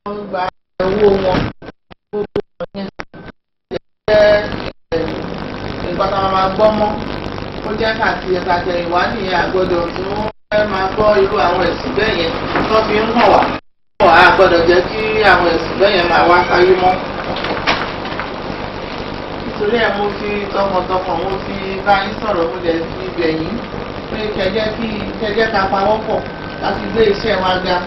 gba owó wọn gbogbo ọ̀yẹn jẹ́ nǹkan tá a máa gbọ́ mọ́ ó jẹ́ kàtẹ́ ìwádìí àgbọ̀dọ̀ tí wọ́n fẹ́ máa gbọ́ irú àwọn ẹ̀sìn bẹ́ẹ̀ yẹn tó fi ń hàn wá àgbọ̀dọ̀ jẹ́ kí àwọn ẹ̀sìn bẹ́ẹ̀ yẹn máa wá sáyé mọ́. Nítorí ẹ̀ mo fi tọkàntọkàn mo fi bá yín sọ̀rọ̀ mo dẹ̀ fi ibẹ̀ yín pé kẹjẹ́ ká pawọ́ pọ̀ láti gbé iṣẹ́ wa ga.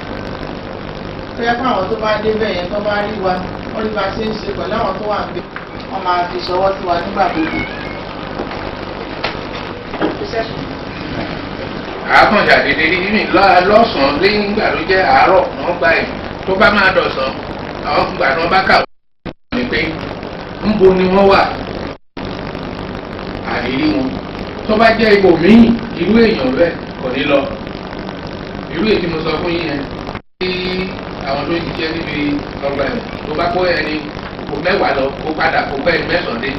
Tó yẹ fún àwọn tó bá dé bẹ́ẹ̀ yẹn tó bá rí wa wọ́n rí bá ṣe ń ṣe pẹ̀lú àwọn tó wà níbẹ̀ wọ́n máa fi ṣọwọ́ sí wa nígbà gbogbo. àákànjà dédé ní lọ́sàn-án lẹ́yìn ìgbà ló jẹ́ àárọ̀ wọ́n gba ẹ̀ tó bá máa dọ̀sán àwọn ìgbà tí wọ́n bá kà wọ́n ní pé ńbo ni wọ́n wà àrírí wọn tó bá jẹ́ ipò míì irú èèyàn bẹ́ẹ̀ kò ní lọ irú èyí tí mo sọ fún yín yẹn tí àwọn tó ń ṣiṣẹ́ níbi ọgbà ẹ̀wọ̀n tó bá kó ẹni kò mẹ́wàá lọ kó padà kó bẹ́ẹ̀ mẹ́sàn-án dé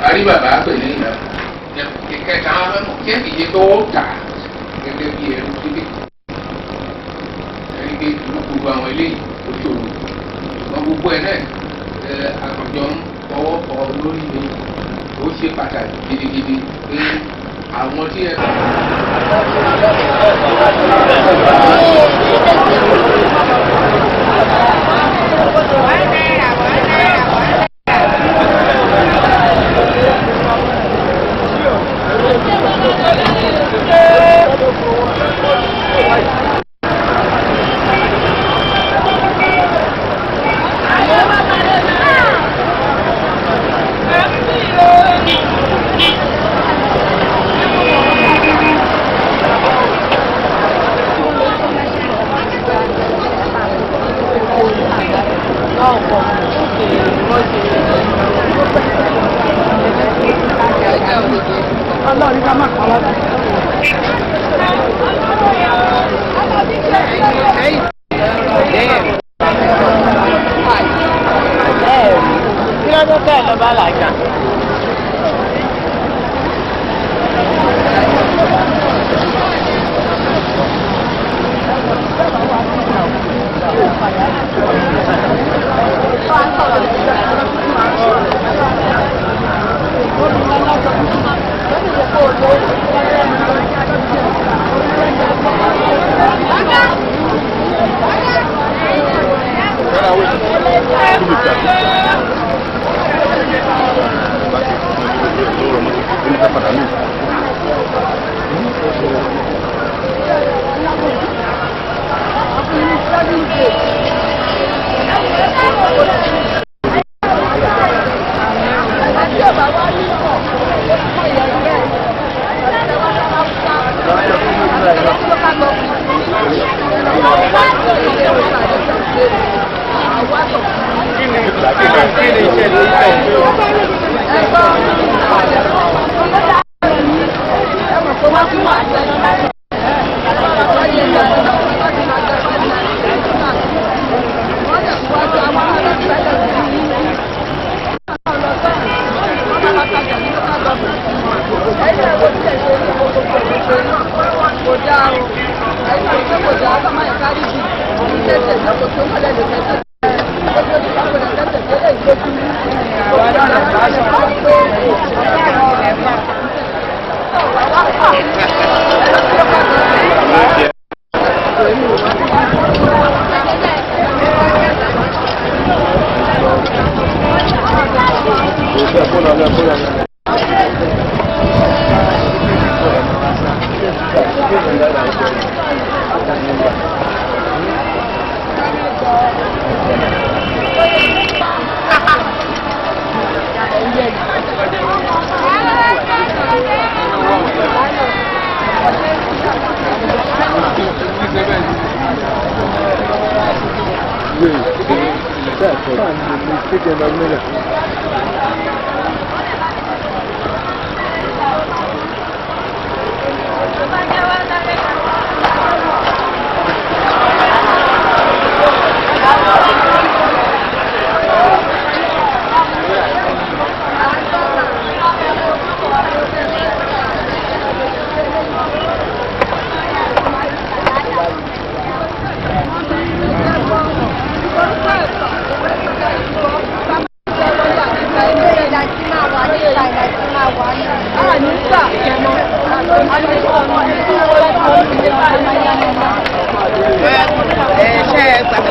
àrí bàbá pèlè ìlà ìkẹta àwọn ọmọ kẹ́kì yẹ tó tà gẹ́gẹ́ bí ẹrú kéde ẹ̀rí pé gbogbo àwọn eléyìí ó ṣòro ṣùgbọ́n gbogbo ẹ̀ náà àkànjọ ń fọwọ́ kọ lórí mi ó ṣe pàtàkì gidigidi pé àwọn tí ẹ.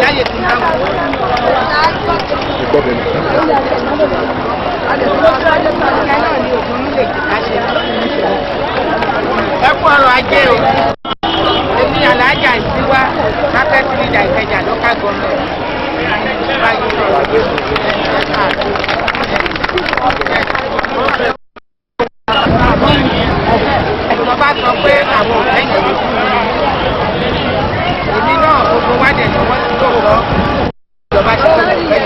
láyè tí náà wò. Ẹ kú ọrọ̀ ajé o. Èmi Alájà Ìsíwá market leader Ìkẹjà local government. Báyìí sọ̀rọ̀ mo bá sọ pé àwọn òfin yìí èmi náà gbogbo wa dẹ̀ ni wọ́n ti lò lọ ìjọba tó lè fẹ́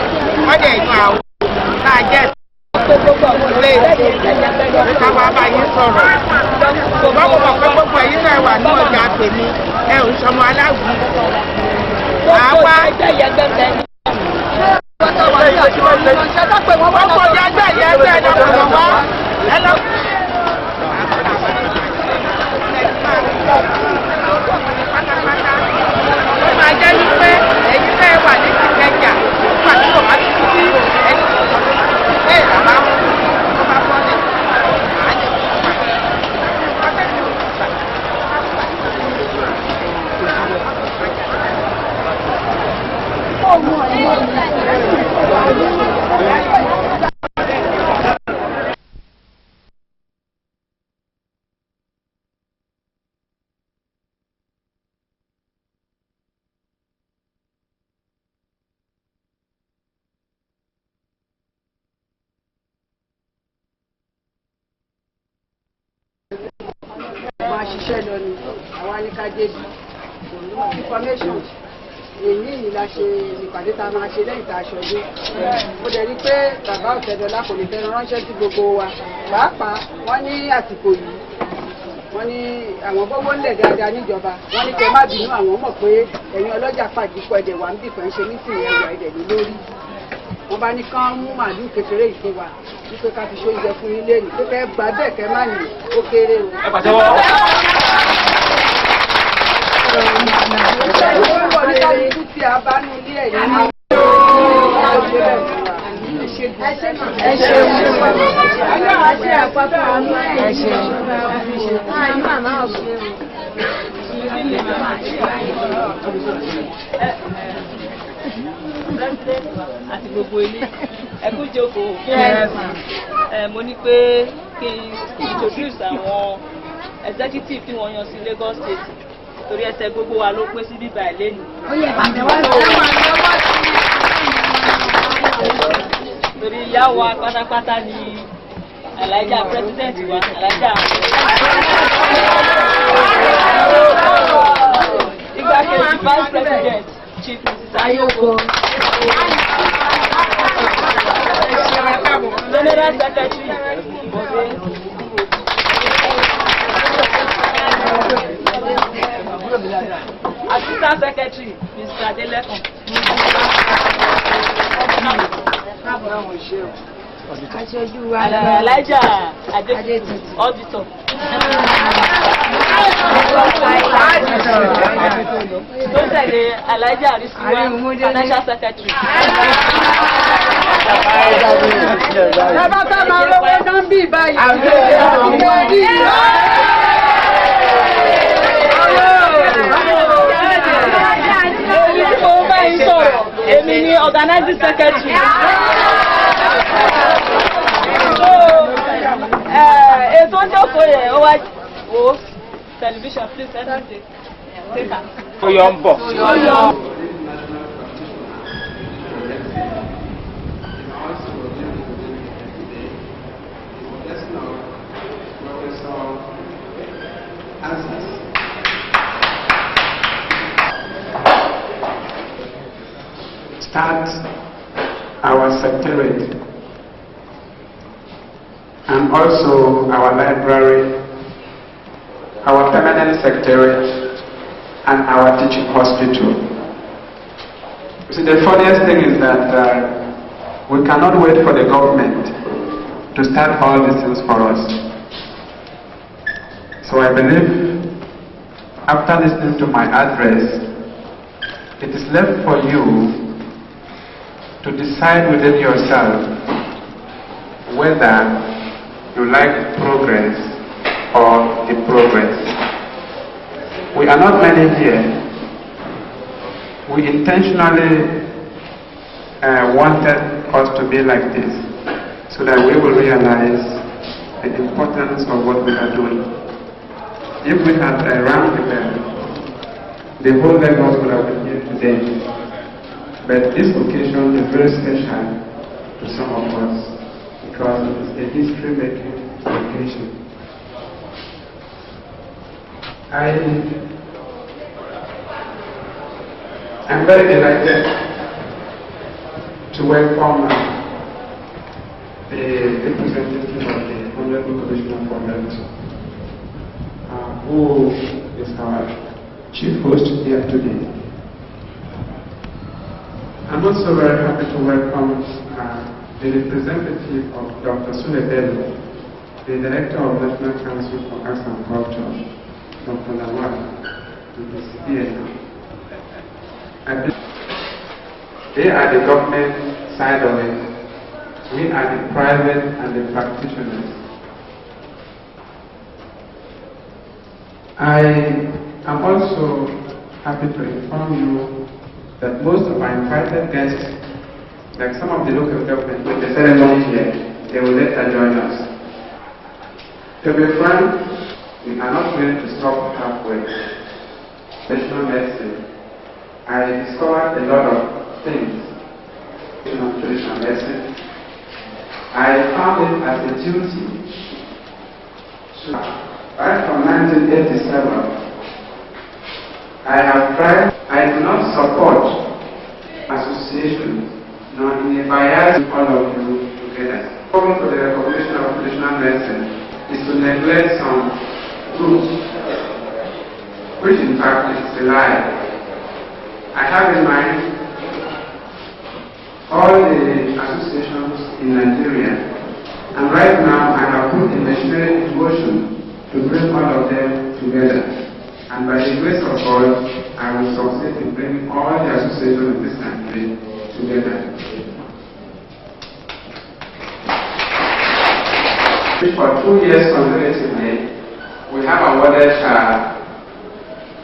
wọ́n dẹ̀ yan àwọn náà jẹ́ ilé ìwé káwá bá yín sọ̀rọ̀ ṣùgbọ́n mo mọ̀ pé gbogbo ẹ̀yin náà wà ní ọjà tèmi ẹ ò sọmọ aláwùí àwa wọ́n kò jẹ́ ẹgbẹ́ ẹ̀dá kọ̀ọ̀kan wá ẹ lọ. Ó máa jẹ́ wípé ẹ̀yin fẹ́ wà ní Ìkẹjà wà ní tòmátì tí ẹni ṣe ìdàbà tó bá bọ́lẹ̀ àájẹ́ ṣiṣẹ́ lọ ni àwa ní ká débi information èyí ni la ṣe ìpàdé tá a máa ṣe lẹ́yìn tá a ṣọdún mo dẹ̀ rí pé bàbá Ọ̀tẹ̀dọ́lá kò lè fẹ́ràn ránṣẹ́ sí gbogbo wa pàápàá wọ́n ní àsìkò yìí wọ́n ní àwọn gbogbo ńlẹ̀ dáadáa níjọba wọ́n ní kẹ́ má bínú àwọn mọ̀ pé ẹ̀yin ọlọ́jà pàdípọ̀ ẹ̀dẹ̀ wà ń bì kan ṣe nísìnyí ẹ̀wà ẹ̀dẹ̀ ní lórí wọ́n bá ní kán mú màálùú kékeré ìfún wa wípé ká fi ṣóúnjẹ fún ilé ní pé kẹ́ gbà bẹ́ẹ̀ kẹ́ má nì ó kéré o. ẹ pàtẹ́wọ́. Ìwọ́n ní kálukú tí a bá ní ilé ẹ̀yìn ní ẹ ṣeun. Ọlọ́run ṣe àpapọ̀ àánú ẹ̀ ṣeun. Àánú màmá ọ̀gbìn. Àti gbogbo ilé ẹ kú jókòó. Mo ní pé kí n introduce àwọn executive tí wọ́n yan sí Lagos State torí ẹsẹ̀ gbogbo wa ló pé sí bíbá ẹ̀ lẹ́nu. Torí ìyá wa pátápátá ni Alájà president wa Alájà. Igbákejì vice president Chief Mrs. Ayoko. General Secretary Bode. Assistant Secretary Mr. Adelekun. Alájà Adétutù auditor. Tó tẹ̀lé Alájà Arisiwa financial secretary. Bàbá bá máa lówó náà bí báyìí. Èmi ni organizing secretary. So, ètò ìjókòó yẹn ó wá wo television please let me take am. Ó yọ ń bọ̀. Start our secretariat and also our library, our permanent secretariat, and our teaching hospital. You see, the funniest thing is that we cannot wait for the government to start all these things for us. So I believe, after listening to my address, it is left for you to decide within yourself whether you like progress or the progress. We are not many here. we intentionally wanted us to be like this, so that we will realize the importance of what we are doing. If we had rang the bell, the whole Lagos would have been here today. But this occasion is very special to some of us because it is a history-making occasion. I'm very delighted to welcome the representative of the Honorable Commissioner for Health, who is our chief host here today. I'm also very happy to welcome the representative of Dr. Sule Bello, the Director of National Council for Arts and Culture, Dr. Lawal, who is here now. They are the government side of it. We are the private and the practitioners. I am also happy to inform you that most of our invited guests, like some of the local government with the ceremony here, they will later join us. To be frank, we are not going to stop halfway. Traditional medicine, I discovered a lot of things in traditional medicine. I found it as a duty. Right from 1987, I have tried. I do not support associations, nor in a bias all of you together. Calling for the recognition of traditional medicine is to neglect some truths, which in fact is a lie. I have in mind all the associations in Nigeria, and right now I have put a machinery in motion to bring all of them together. And by the grace of God, I will succeed in bringing all the associations in this country together. For 2 years consecutively, we have awarded,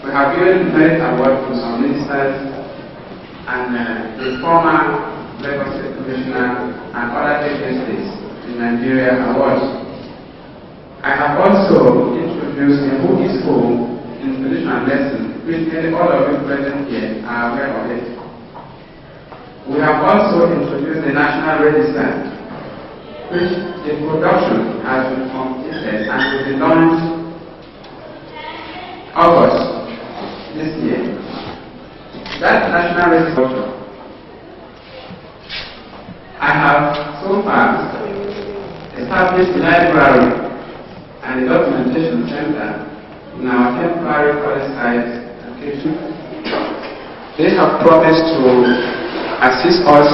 we have given merit award to some ministers and the former Lagos State Commissioner and other agencies in Nigeria awards. I have also introduced a who is who in traditional medicine, which all of you present here are aware of it. We have also introduced the National Register, which the production has been completed and will be launched August this year. That National Register, I have so far established a library and a documentation center in our temporary college site location. They have promised to assist us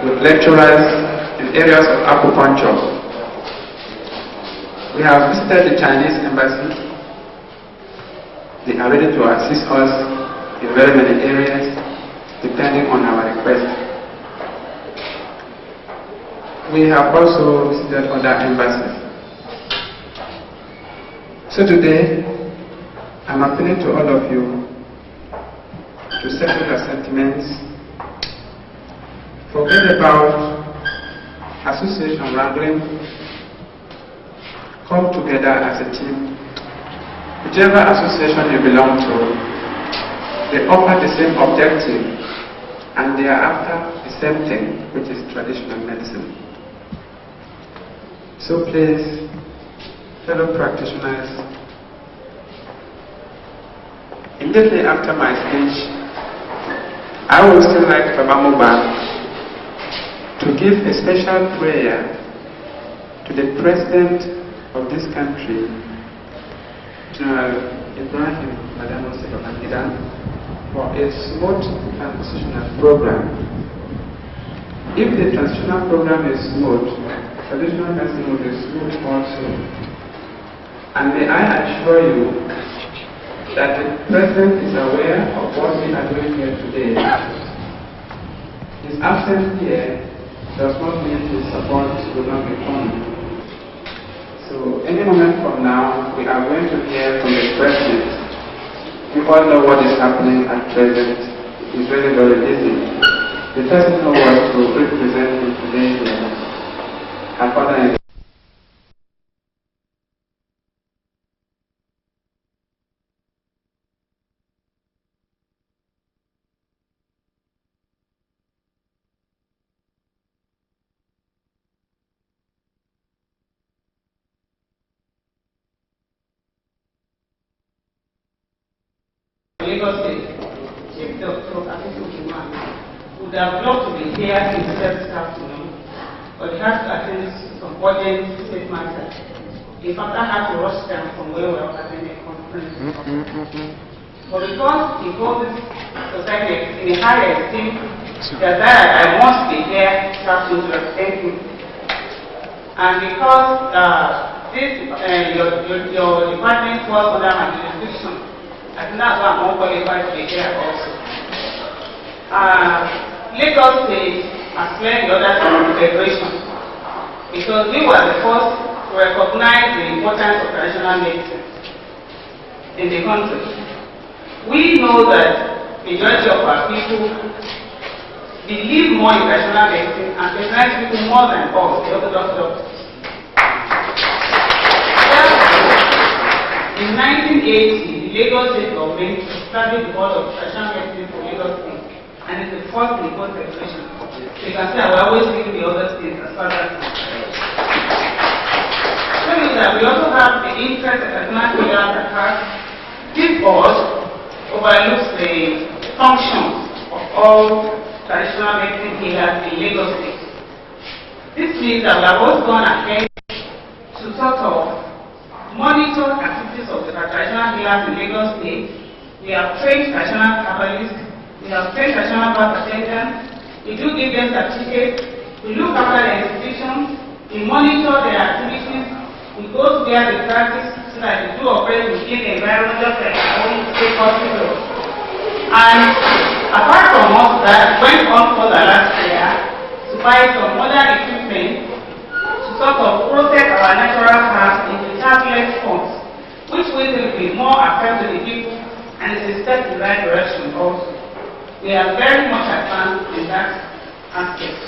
with lecturers in areas of acupuncture. We have visited the Chinese embassy. They are ready to assist us in very many areas depending on our request. We have also visited other embassies. So today, I'm appealing to all of you to settle your sentiments, forget about association wrangling, come together as a team. Whichever association you belong to, they offer the same objective and they are after the same thing, which is traditional medicine. So please, fellow practitioners, immediately after my speech, I would still like Baba Muba to give a special prayer to the President of this country, General Ibrahim Badano Babangida, for a smooth transitional program. If the transitional program is smooth, traditional medicine will be smooth also. And may I assure you that the President is aware of what we are doing here today. His absence here does not mean his support will not be coming. So any moment from now, we are going to hear from the President we all know what is happening at present. It's really very easy. The person who was to represent me today here, her father is Lagos State, Chief Dr. would have loved to be here himself this afternoon, but he has to attend some urgent state matters. In fact, I had to rush down from where we were attending a conference. But because he holds this society in a high esteem, that I must be here this afternoon to represent him. And because your department falls under my jurisdiction, I think that's why I'm more qualified to be here also. Lagos State has led the others from the Federation because we were the first to recognize the importance of traditional medicine in the country. We know that the majority of our people believe more in traditional medicine and patronize people more than us, the orthodox doctors. In 1980, the Lagos State government established the Board of Traditional Medicine for Lagos State, and it's the first in the whole federation. So you can see I will always leave the other states as far as showing that we also have the interest of traditional healers at heart. This board overlooks the functions of all traditional medicine healers in Lagos State. This means that we have also gone ahead to sort of monitor activities of the traditional healers in Lagos State. We have trained traditional herbalists, we have trained traditional birth attendants, we do give them certificates, we look after their institutions, we monitor their activities, we go to where they practice so that we do operate within the environment just like our own state hospitals. And apart from all that, went on for the last year to buy some modern equipment sort of process our natural herbs into tablet forms, which we think will be more appeal to the people and is a step in the right direction also. We are very much advanced in that aspect.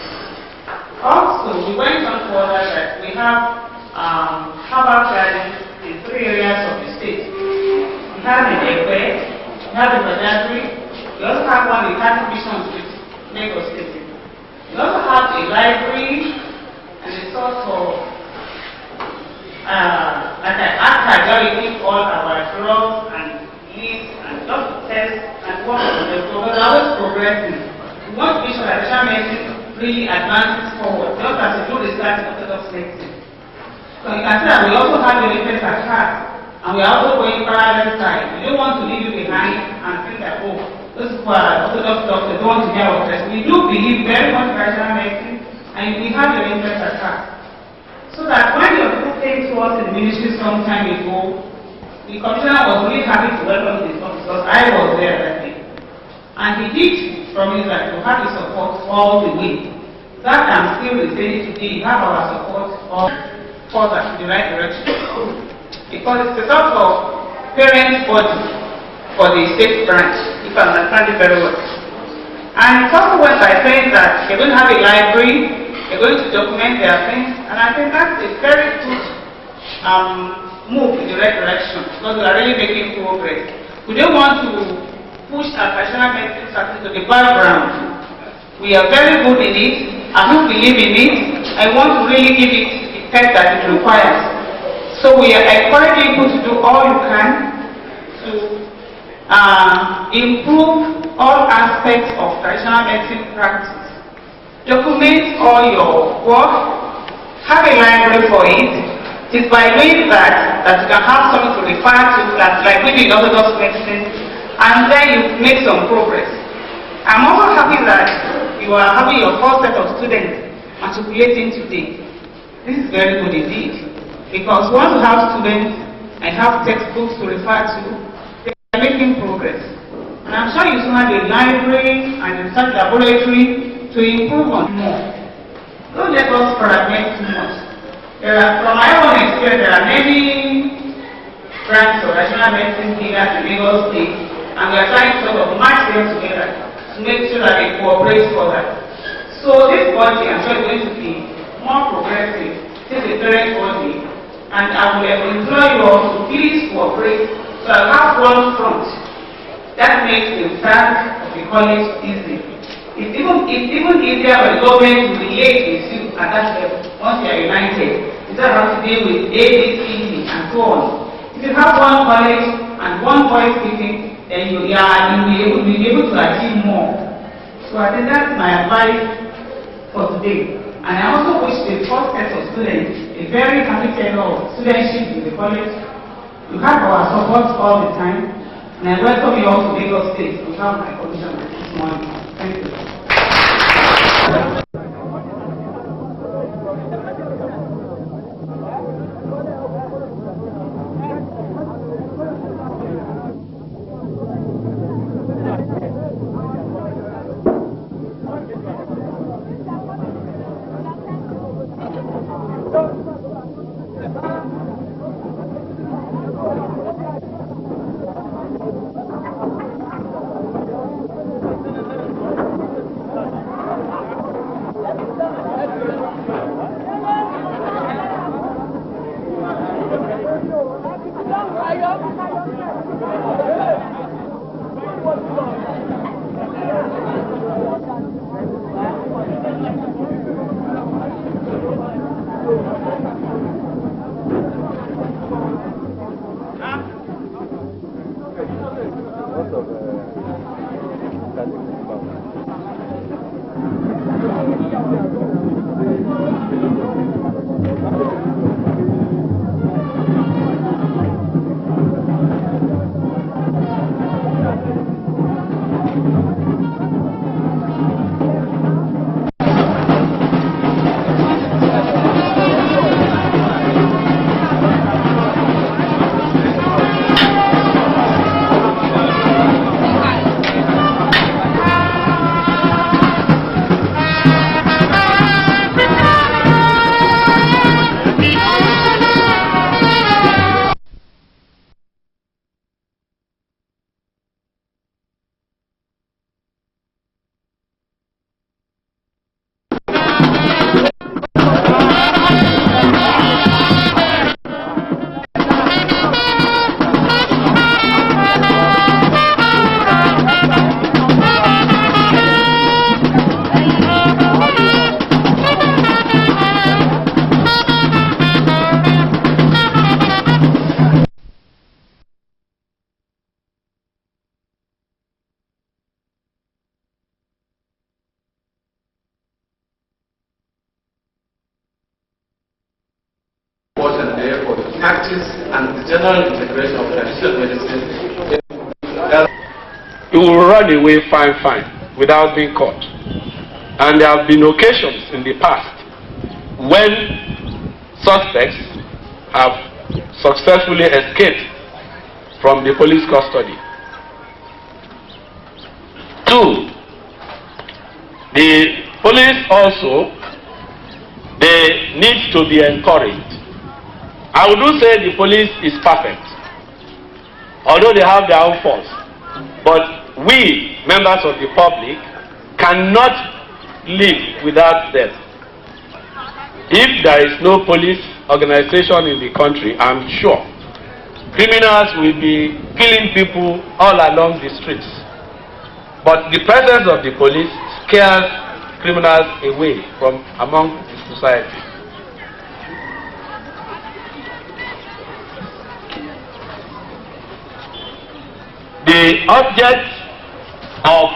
Also, we went on further that we have herbal gardens in 3 areas of the state. We have in Ekwe, we have in Badagry, we also have one in Cattle Mission Street, Lagos State. We also have a library and a sort of like an archaeology all our drugs and leaves and just tests and work on them. So we're always progressing. We want to be sure that traditional medicine really advances forward, just as we do research in orthodox medicine. So you can see that we also have the latest at heart, and we are also going parallel side. We don't want to leave you behind and think that, oh, those people are orthodox doctors, don't want to hear our test. We do believe very much in traditional medicine, and we have your interest at heart. So that when your group came to us in the ministry some time ago, the commissioner was really happy to welcome this because I was there that day. And he did promise that you have the support all the way. That I'm still saying today, you have our support all further in the right direction. Because it's a sort of parent body for the state branch, if I understand it very well. And it also went by saying that they're going to have a library, they're going to document their things, and I think that's a very good move in the right direction because we are really making progress. We don't want to push our traditional medicine practice to the background. We are very good in it, and we believe in it, and want to really give it the test that it requires. So we are encouraging people to do all you can to improve all aspects of traditional medicine practice. Document all your work, have a library for it. It's by doing that you can have something to refer to, that's like maybe in orthodox medicine, and then you make some progress. I'm also happy that you are having your first set of students matriculating today. This is very good indeed, because once you have students and have textbooks to refer to, they are making progress. And I'm sure you still have a library and a research laboratory to improve on more. Don't let us fragment too much. From my own experience, there are many branches of traditional medicine here in Lagos State and we are trying to sort of match them together to make sure that they cooperate further. So this body, I'm sure, is going to be more progressive. This is a parent body, and I will implore you all to please cooperate. So I'll have one front that makes the task of the college easy. It's even easier for the government to relate with you at that level once you are united. You don't have to deal with A, B, C, D, and so on. If you have one college and one voice speaking, then you'll be able to achieve more. So I think that's my advice for today. And I also wish the first set of students a very happy tenure of studentship in the college. You have our support all the time, and I welcome you all to Lagos State to have my commission this morning. Thank you. practice and the general integration of traditional medicine. He will run away fine without being caught. And there have been occasions in the past when suspects have successfully escaped from the police custody. 2, the police also, they need to be encouraged. I wouldn't say the police is perfect, although they have their own faults. But we, members of the public, cannot live without them. If there is no police organization in the country, I'm sure criminals will be killing people all along the streets. But the presence of the police scares criminals away from among the society. The object of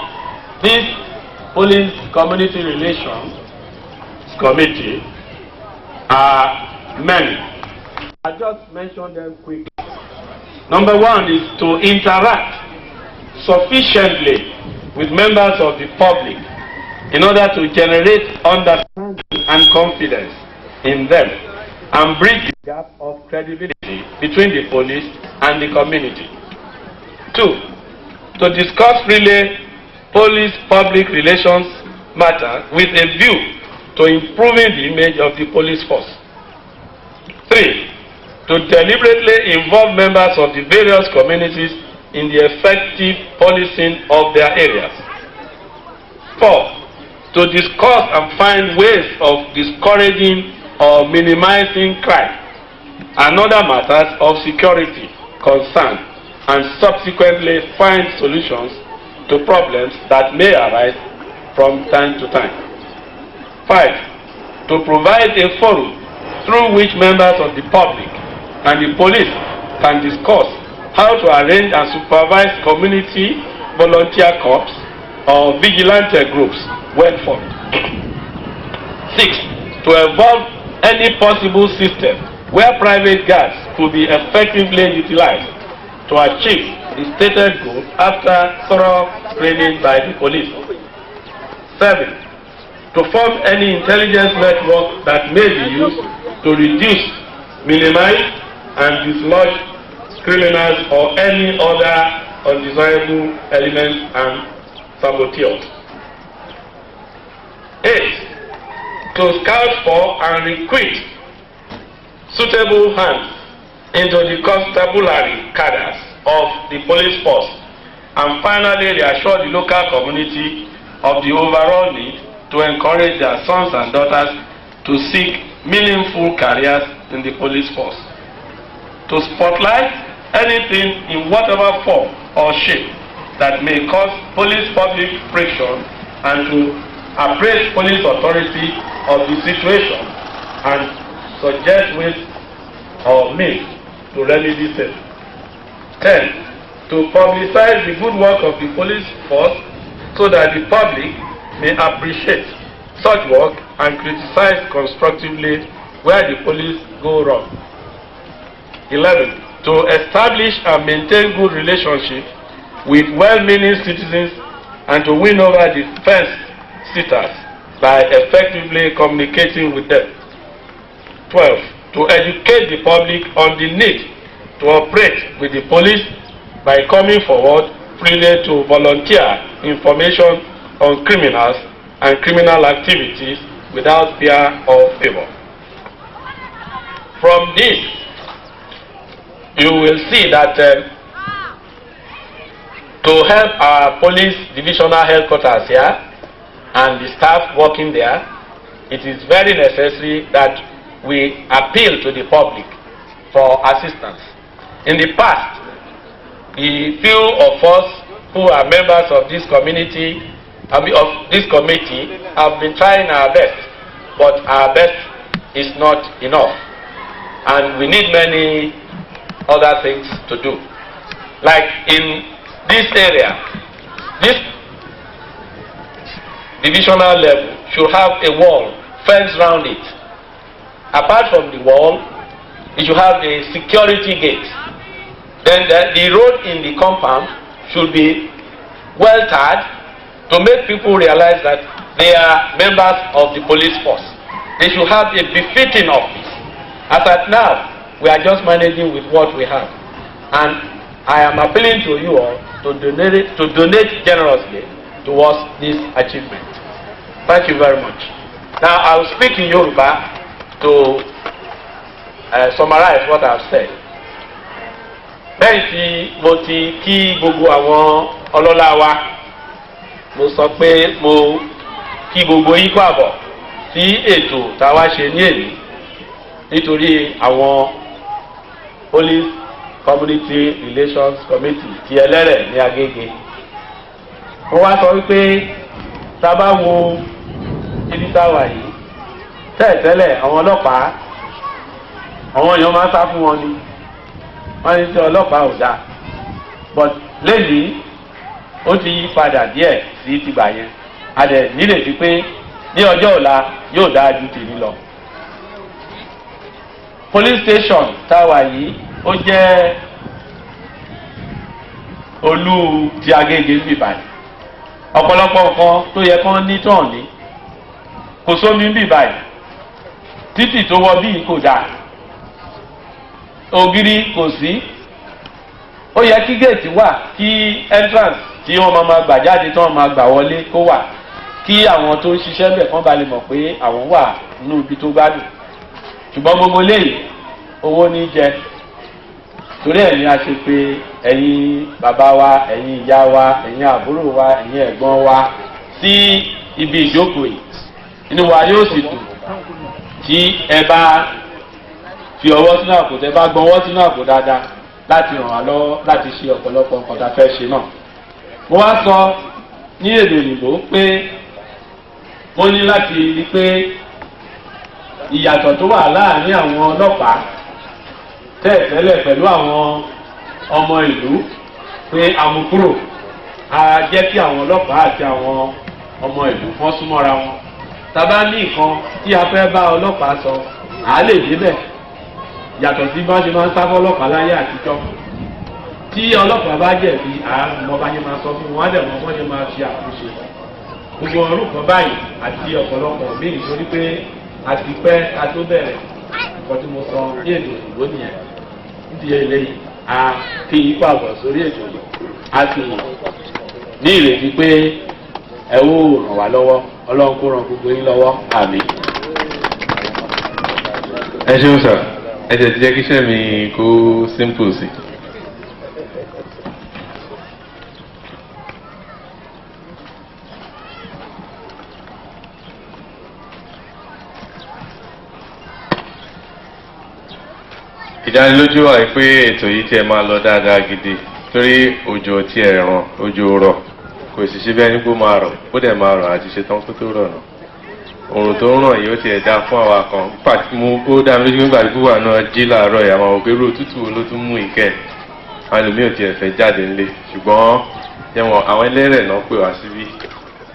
this police community relations committee are many. I just mentioned them quickly. Number 1 is to interact sufficiently with members of the public in order to generate understanding and confidence in them and bridge the gap of credibility between the police and the community. 2, to discuss freely police-public relations matters with a view to improving the image of the police force. 3, to deliberately involve members of the various communities in the effective policing of their areas. 4. To discuss and find ways of discouraging or minimizing crime and other matters of security concern, and subsequently find solutions to problems that may arise from time to time. 5. To provide a forum through which members of the public and the police can discuss how to arrange and supervise community volunteer corps or vigilante groups when formed. 6. To evolve any possible system where private guards could be effectively utilized to achieve the stated goal after thorough training by the police. 7. To form any intelligence network that may be used to reduce, minimize, and dislodge criminals or any other undesirable elements and saboteurs. 8. To scout for and recruit suitable hands into the constabulary cadres of the police force, and finally reassure the local community of the overall need to encourage their sons and daughters to seek meaningful careers in the police force. To spotlight anything in whatever form or shape that may cause police-public friction, and to appraise police authority of the situation and suggest ways or means to remedy it. 10. To publicize the good work of the police force so that the public may appreciate such work and criticize constructively where the police go wrong. 11. To establish and maintain good relationships with well-meaning citizens and to win over the fence-sitters by effectively communicating with them. 12. To educate the public on the need to operate with the police by coming forward freely to volunteer information on criminals and criminal activities without fear or favor. From this, you will see that to help our police divisional headquarters here and the staff working there, it is very necessary that we appeal to the public for assistance. In the past, the few of us who are members of this community, of this committee, have been trying our best, but our best is not enough, and we need many other things to do. Like in this area, this divisional level should have a wall fenced round it. Apart from the wall, it should have a security gate. Then the road in the compound should be well tarred to make people realize that they are members of the police force. They should have a befitting office. As at now, we are just managing with what we have. And I am appealing to you all to donate generously towards this achievement. Thank you very much. Now I will speak in Yoruba to summarize what I have said. Bẹ́ẹ̀ tí mo ti kí gbogbo àwọn ọlọ́lá wa, mo sọ pé mo kí gbogbo yín kú àbọ̀ sí ètò táwa ṣe ní èyí nítorí àwọn Police Community Relations Committee ti ẹlẹ́rẹ̀ ní Agége. Mo wá sọ wípé tá a bá wo ibi táwa yìí tẹ́lẹ̀tẹ́lẹ̀ àwọn ọlọ́pàá àwọn èèyàn máa ń sá fún wọn ni wọ́n ní tí ọlọ́pàá ò dáa, but lẹ́yìn ó ti yí padà díẹ̀ sí tìgbà yẹn. A dẹ̀ nírètí pé ní ọjọ́ ọ̀la yóò dáa ju tèmi lọ. Police station táwa yìí ó jẹ́ olú ti Agége ní ìbàdàn. Ọ̀pọ̀lọpọ̀ nǹkan tó yẹ kán ní tán ní kò sómi bí báyìí, títì tó wọ bí kò dáa, ògiri kò sí. Ó yẹ kí géètì wà, kí entrance tí wọ́n máa gbà jáde tí wọ́n máa gbà wọlé kó wà, kí àwọn tó ń ṣiṣẹ́ bẹ̀ kán ba lè mọ̀ pé àwọn wà nínú ibi tó gbádùn. Ṣùgbọ́n gbogbo léyìí owó ní jẹ. torí ẹ̀ ni a ṣe pé ẹ̀yin bàbá wa ẹ̀yin ìyá wa ẹ̀yin àbúrò wa ẹ̀yin ẹ̀gbọ́n wa sí ibi ìjókòó yìí inú wa yóò sì dùn tí ẹ bá fi ọwọ́ sínú àpò tẹ bá gbọ́n ọwọ́ sínú àpò dáadáa láti ràn wá lọ́wọ́ láti ṣe ọ̀pọ̀lọpọ̀ nǹkan tá a fẹ́ ṣe náà. mo wá sọ ní èdè òyìnbó pé mo ní láti rí pé ìyàtọ̀ tó wà láàrin àwọn ọlọ́pàá tẹ́ẹ̀tẹ́lẹ̀ pẹ̀lú àwọn ọmọ ìlú pé àmúkúrò a jẹ́ kí àwọn ọlọ́pàá àti àwọn ọmọ ìlú wọ́n súnmọ́ra wọn. tàbá ní nǹkan tí a fẹ́ bá ọlọ́pàá sọ à lè débẹ̀ yàtọ̀ sí bá ṣe máa ń sáfọ́ ọlọ́pàá láyé àtijọ́. tí ọlọ́pàá bá jẹ̀bi àmọ́ bá ṣe máa sọ fún wọn á dẹ̀ mọ́ bọ́ ṣe máa ṣe àtúnṣe. gbogbo orúkọ báyìí àti ọ̀pọ̀lọpọ̀ míì torí pé a ti pẹ́ ká tó bẹ̀rẹ̀ nǹkan tí mo sọ ní èdè òyìnbó nìyẹn. níbi eléyìí a kí yí pàgọ́ sórí ètò yìí a sì ní ìrètí pé ẹ ó ràn wá lọ́wọ́ ọlọ́run kó ràn gbogbo yín lọ́wọ́ àmì. ẹ ṣeun sir ẹ jẹ́ ti jẹ́ kí iṣẹ́ mi kó simple sí. ìdánilójú wà pé ètò yìí tiẹ̀ máa lọ dáadáa gidi torí òjò tí ẹ̀ ràn òjò rọ̀ kò sì ṣe bẹ́ẹ̀ nípò máa rọ̀ ó dẹ̀ máa rọ̀ àti ṣetán kó tó rọ̀ nà òrùn tó ń ràn yìí ó tiẹ̀ dá fún àwa kan pàtí mú ó dá mi lójú nígbà tí wà náà jí làárọ̀ yìí àwọn òkè rò tútù ló tún mú ìkẹ́ àwọn ẹlòmíì ò tiẹ̀ fẹ́ jáde ńlé ṣùgbọ́n ẹ̀wọ̀n àwọn ẹlẹ́rẹ̀ náà pè wá síbí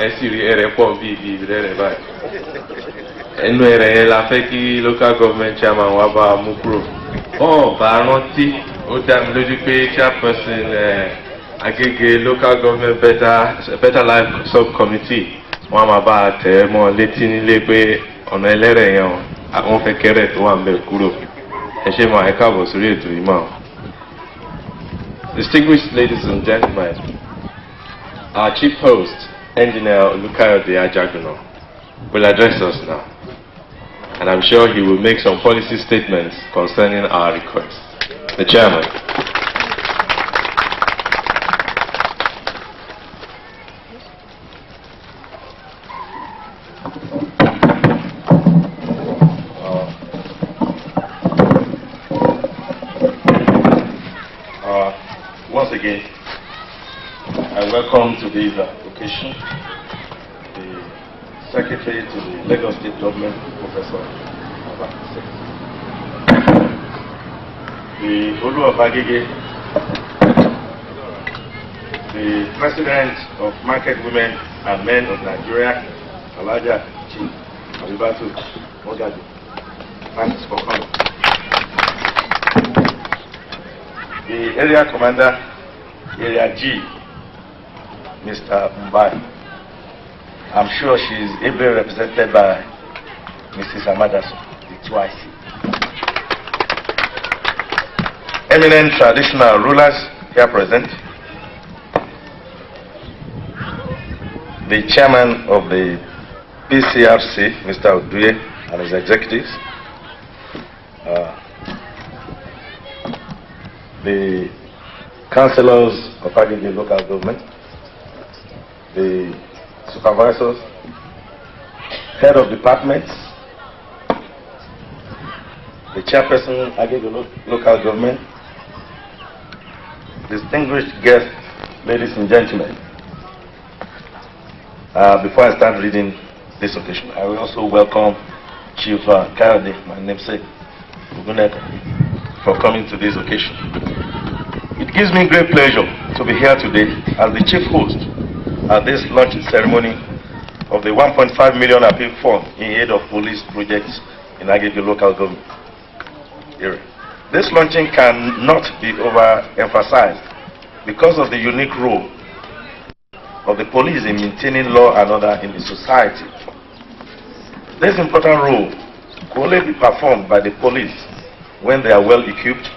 ẹ sì rí ẹrẹ̀ pọ̀ bíi ìrẹ́rẹ̀ báyìí ẹnu ẹrẹ̀ yẹn la fẹ́ kí local government chairman wa bá a mú kúrò wọn bá rántí ó dá mi lójú pé chairperson Agége local government better life subcommittee wọn a máa bá a tẹ̀ ẹ́ mọ́ létí nílé pé ọ̀nà ẹlẹ́rẹ̀ yẹn àwọn fẹ́ kẹ́rẹ̀ tó wà ń bẹ̀ kúrò ẹ ṣe máa ẹ káàbọ̀ sórí ètò yìí máa. Distinguished ladies and gentlemen, our chief host, Engineer Olukayode Ajagunna, will address us now. And I'm sure he will make some policy statements concerning our request. The chairman. Once again, I welcome to this occasion the Secretary to the Lagos State Government, Professor Abba, the Olu of Agege, the President of Market Women and Men of Nigeria, Alaja Chief Abibatu Mogadi. Thanks for coming. The Area Commander, Area G, Mr. Mbai. I'm sure she is ably represented by Mrs. Amadaso, the 2IC. Eminent traditional rulers here present. The chairman of the PCRC, Mr. Oduye, and his executives. The councillors of Agege local government. The supervisors, head of departments, the chairperson, Agege local government, distinguished guests, ladies and gentlemen. Before I start reading this occasion, I will also welcome Chief Kayode, my namesake, for coming to this occasion. It gives me great pleasure to be here today as the chief host at this launch ceremony of the 1.5 million appeal fund in aid of police projects in Agege local government area. This launching cannot be overemphasized because of the unique role of the police in maintaining law and order in the society. This important role can only be performed by the police when they are well equipped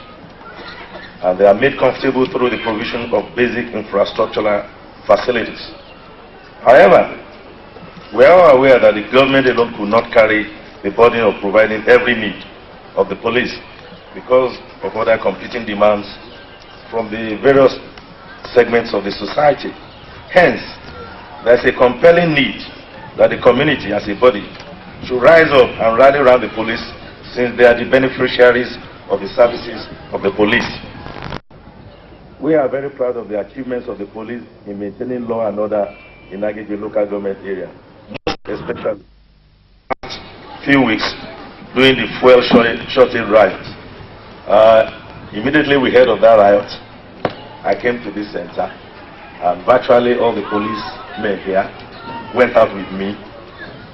and they are made comfortable through the provision of basic infrastructural facilities. However, we are all aware that the government alone could not carry the burden of providing every need of the police because of other competing demands from the various segments of the society. Hence, there's a compelling need that the community as a body should rise up and rally around the police, since they are the beneficiaries of the services of the police. We are very proud of the achievements of the police in maintaining law and order in Agege local government area, especially in the last few weeks during the fuel shortage riot. Immediately we heard of that riot, I came to this center, and virtually all the policemen here went out with me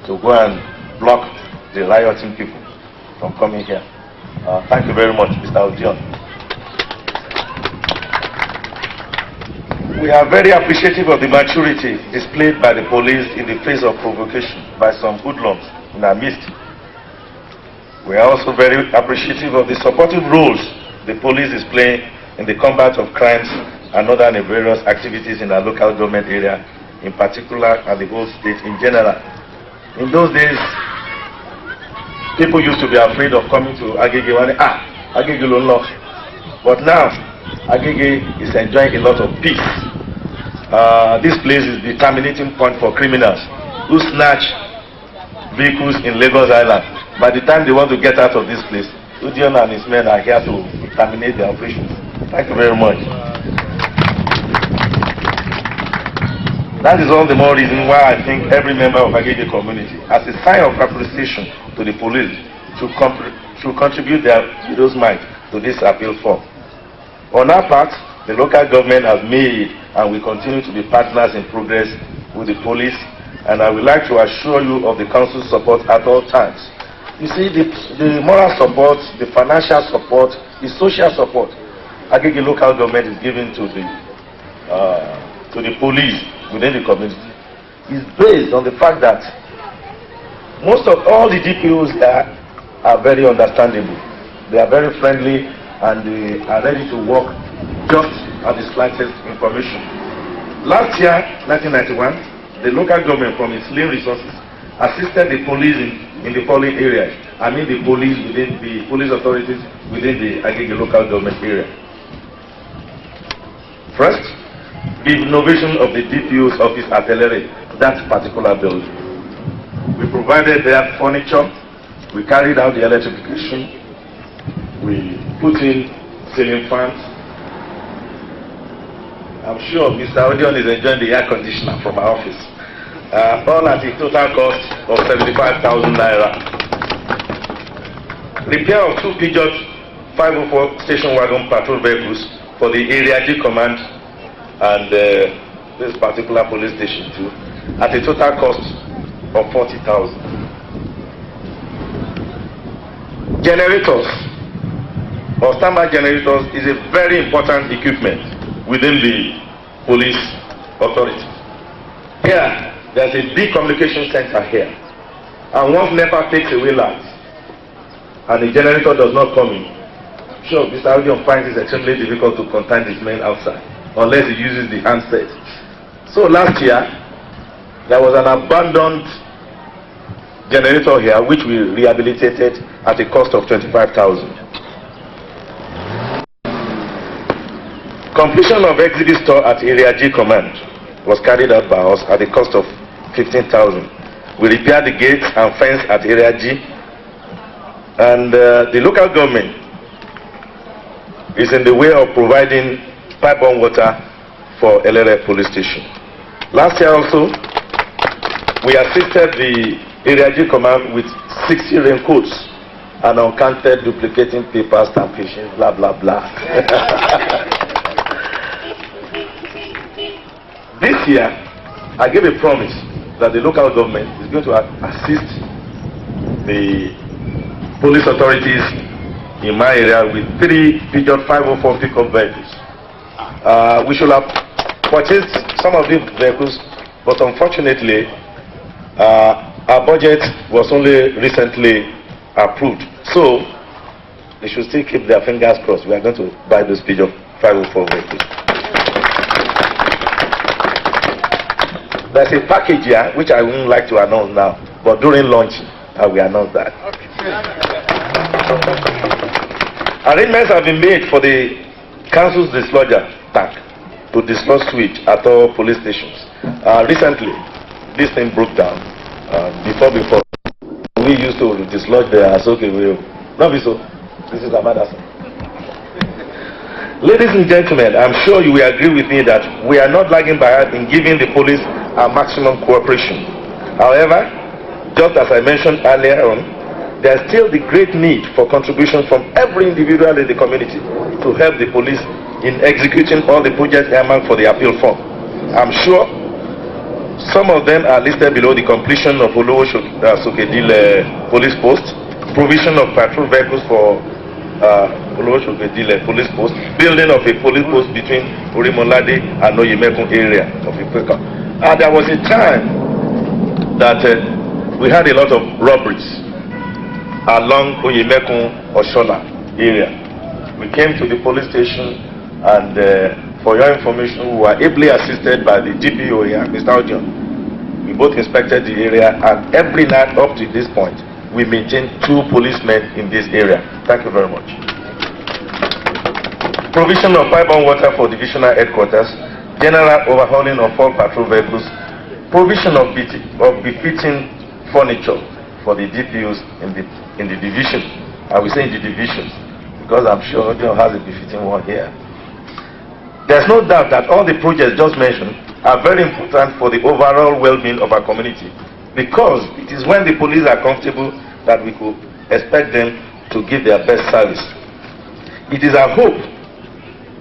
to go and block the rioting people from coming here. Thank you very much, Mr. Odion. We are very appreciative of the maturity displayed by the police in the face of provocation by some hoodlums in our midst. We are also very appreciative of the supportive roles the police is playing in the combat of crimes and other nefarious activities in our local government area, in particular, and the whole state in general. In those days, people used to be afraid of coming to Agege. Agege lo nlo. But now, Agege is enjoying a lot of peace. This place is the terminating point for criminals who snatch vehicles in Lagos Island. By the time they want to get out of this place, Udion and his men are here to terminate the operation. Thank you very much. That is all the more reason why I think every member of Agege community, as a sign of appreciation to the police, should contribute their widow's mite to this appeal form. On our part, the local government has made and will continue to be partners in progress with the police, and I would like to assure you of the council's support at all times. You see, the moral support, the financial support, the social support Agege local government is giving to the police within the community is based on the fact that most of all the DPOs there are very understandable. They are very friendly and they are ready to work just at the slightest information. Last year, 1991, the local government from its lean resources assisted the police in the following areas. I mean the police within the police authorities within the Agege local government area. First, the innovation of the DPO's office at Elere, that particular building. We provided their furniture, we carried out the electrification, we put in ceiling fans. I'm sure Mr. Odion is enjoying the air conditioner from our office. All at a total cost of 75,000 Naira. Repair of 2 Peugeot 504 station wagon patrol vehicles for the Area G Command and this particular police station too, at a total cost of 40,000. Generators or standby generators is a very important equipment within the police authority. Here, there's a big communication center here, and once NEPA takes away lights and the generator does not come in, sure, Mr. Odion finds it extremely difficult to contain his men outside unless he uses the handset. So last year, there was an abandoned generator here which we rehabilitated at a cost of 25,000. Completion of exhibit store at Area G Command was carried out by us at a cost of 15,000. We repaired the gates and fence at Area G, and the local government is in the way of providing pipe-borne water for Elere police station. Last year also, we assisted the Area G Command with 60 raincoats and uncounted duplicating papers, stampings, blah blah blah. This year, I gave a promise that the local government is going to assist the police authorities in my area with 3 Peugeot 504 pickup vehicles. We should have purchased some of these vehicles, but unfortunately, our budget was only recently approved. So, they should still keep their fingers crossed. We are going to buy those Peugeot 504 vehicles. There's a package here which I wouldn't like to announce now, but during launch, I will announce that. Arrangements have been made for the council's dislodger tank to dislodge switch at all police stations. Recently, this thing broke down. Before, we used to dislodge the Asoke way. Not be so. This is Amada's. Ladies and gentlemen, I'm sure you will agree with me that we are not lagging behind in giving the police our maximum cooperation. However, just as I mentioned earlier on, there is still the great need for contribution from every individual in the community to help the police in executing all the projects earmarked for the appeal fund. I'm sure some of them are listed below: the completion of Olowo Sokedile police post, provision of patrol vehicles for Olowo Sokedile police post, building of a police post between Orimolade and Oyemekun area of Ikweka. There was a time that we had a lot of robberies along Oyemekun Oshola area. We came to the police station, and for your information, we were ably assisted by the DPO here, Mr. Odion. We both inspected the area, and every night up to this point, we maintain 2 policemen in this area. Thank you very much. Provision of pipe-on water for divisional headquarters, general overhauling of all patrol vehicles, provision of befitting furniture for the DPOs in the division. I will say in the divisions, because I'm sure Odion has a befitting one here. There's no doubt that all the projects just mentioned are very important for the overall well-being of our community, because it is when the police are comfortable that we could expect them to give their best service. It is our hope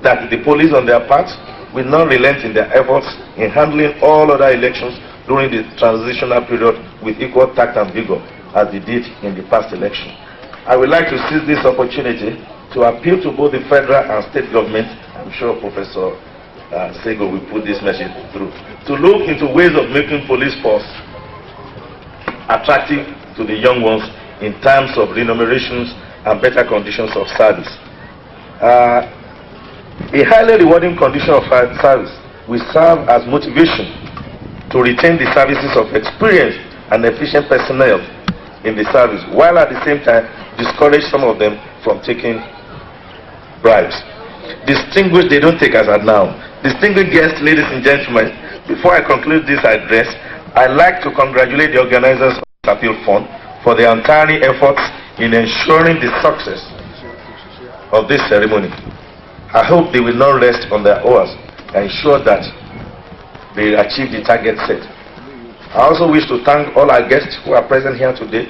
that the police on their part will not relent in their efforts in handling all other elections during the transitional period with equal tact and vigor as they did in the past election. I would like to seize this opportunity to appeal to both the federal and state government. I'm sure Professor Sego will put this message through, to look into ways of making police force attractive to the young ones in terms of remunerations and better conditions of service. A highly rewarding condition of service will serve as motivation to retain the services of experienced and efficient personnel in the service, while at the same time discourage some of them from taking bribes. Distinguished, they don't take us at now. Distinguished guests, ladies and gentlemen, before I conclude this address, I'd like to congratulate the organizers of the Appeal Fund for their untiring efforts in ensuring the success of this ceremony. I hope they will not rest on their oars and ensure that they achieve the target set. I also wish to thank all our guests who are present here today,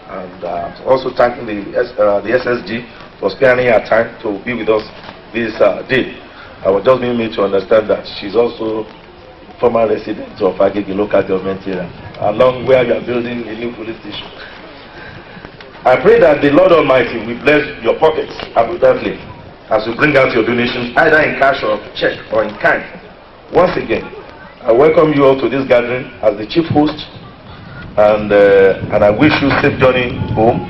and also thanking the SSG for sparing her time to be with us this day. I was just being made to understand that she's also former resident of Agege local government area, along where we are building a new police station. I pray that the Lord Almighty will bless your pockets abundantly as you bring out your donations, either in cash or check or in kind. Once again, I welcome you all to this gathering as the chief host, and I wish you safe journey home.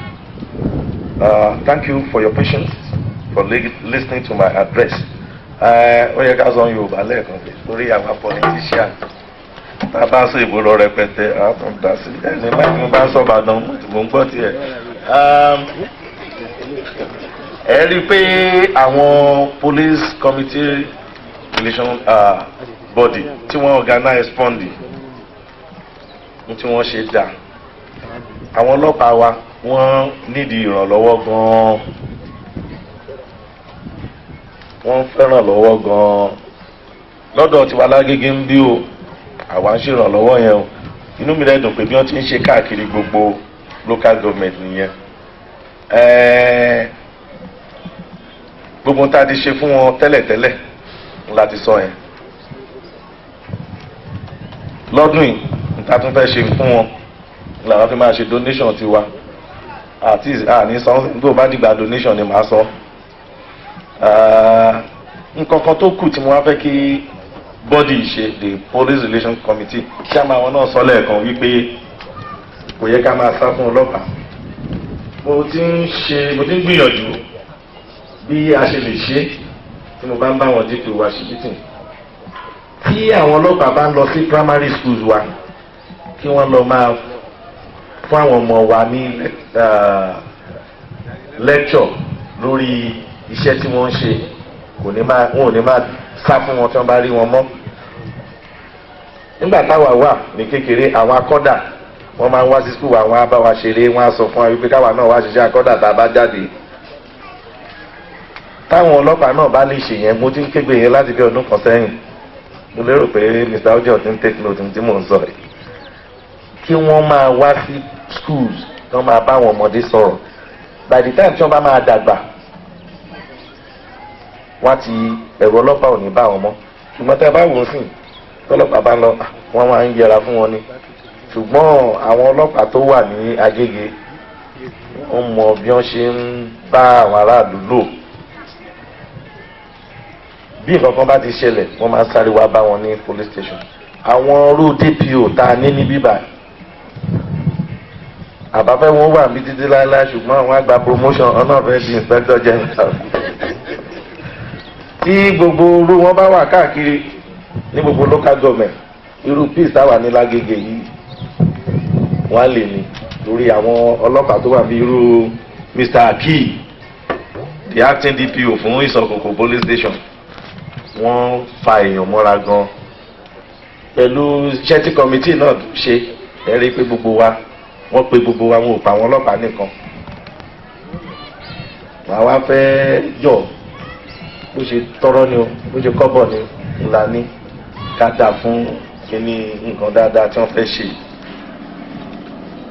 Thank you for your patience, for listening to my address. Ẹ rí pé àwọn police committee relation body tí wọ́n organize fund tí wọ́n ṣe dá, àwọn ọlọ́pàá wa wọ́n nídìí ìrànlọ́wọ́ gan-an, wọ́n fẹ́ràn lọ́wọ́ gan-an. Lọ́dọ̀ tiwa lágége ń bí o, àwa ń ṣèrànlọ́wọ́ yẹn o. Inú mi dẹ̀ dùn pé bí wọ́n ti ń ṣe káàkiri gbogbo local government nìyẹn. Gbogbo tá a ti ṣe fún wọn tẹ́lẹ̀tẹ́lẹ̀ láti sọ yẹn. Lọ́dún yìí níta tún fẹ́ ṣe fún wọn làwọn fi máa ṣe donation tiwa, àti àní san tó bá dìgbà donation ni màá sọ. Nǹkan kan tó kù tí mo wá fẹ́ kí body ṣe, the police relations committee, kí a máa wọn náà sọ lẹ́ẹ̀kan wípé kò yẹ ká máa sá fún ọlọ́pàá. Mo ti ń gbìyànjú bí a ṣe lè ṣe tí mo bá ń bá wọn dípò wa ṣe títì. Tí àwọn ọlọ́pàá bá ń lọ sí primary schools wa, kí wọ́n lọ máa fún àwọn ọmọ wa ní lecture lórí iṣẹ́ tí wọ́n ń ṣe wọn ò ní máa sá fún wọn tí wọ́n bá rí wọn mọ́. nígbà táwa wà ní kékeré àwọn akọ́dà wọ́n máa ń wá sí skul àwọn abáwa ṣeré, wọ́n á sọ fún wa wípé káwa náà wá ṣiṣẹ́ akọ́dà tá a bá jáde. táwọn ọlọ́pàá náà bá lè ṣe yẹn, mo ti ń kégbe yẹn láti bí ọdún kan sẹ́yìn. mo lérò pé Mr. Ojo ti ń take note tí mò ń sọ yìí. kí wọ́n máa wá sí schools kí wọ́n máa bá àwọn ọmọdé sọ̀rọ̀. by the time tí wọ́n bá máa dàgbà wọ́n ti ẹ̀rọ ọlọ́pàá ò ní bá wọn mọ́. ṣùgbọ́n tẹ́ bá wò ó sìn tọ́lọ́pàá bá lọ wọ́n máa ń yẹra fún wọn ni. ṣùgbọ́n àwọn ọlọ́pàá tó wà ní Agége wọ́n mọ bí wọ́n ṣe ń bá àwọn aráàlú lò. bí nǹkan kan bá ti ṣẹlẹ̀ wọ́n máa ń sáré wá bá wọn ní police station. àwọn road DPO tá a ní ní bíbá àbáfẹ́ wọn wà ní títí láéláé ṣùgbọ́n àwọn àgbà promotion ọ̀nà fẹ́ di inspector general. tí gbogbo orú wọn bá wà káàkiri ní gbogbo local government irú peace táwà ní Lágége yìí wọ́n lè ní torí àwọn ọlọ́pàá tó wà bí irú Mr. Aki, the acting DPO fún Ìsọ̀kòkò police station, wọ́n fa èèyàn mọ́ra gan pẹ̀lú iṣẹ́ tí committee náà ṣe. ẹ rí i pé gbogbo wa wọ́n pe gbogbo wa, wọn ò pa àwọn ọlọ́pàá nìkan. wọ́n wá fẹ́ jọ bó ṣe tọrọ ni o bó ṣe kọ́bọ̀ ni ńlá ní ká dà fún kíní nǹkan dáadáa tí wọ́n fẹ́ ṣe.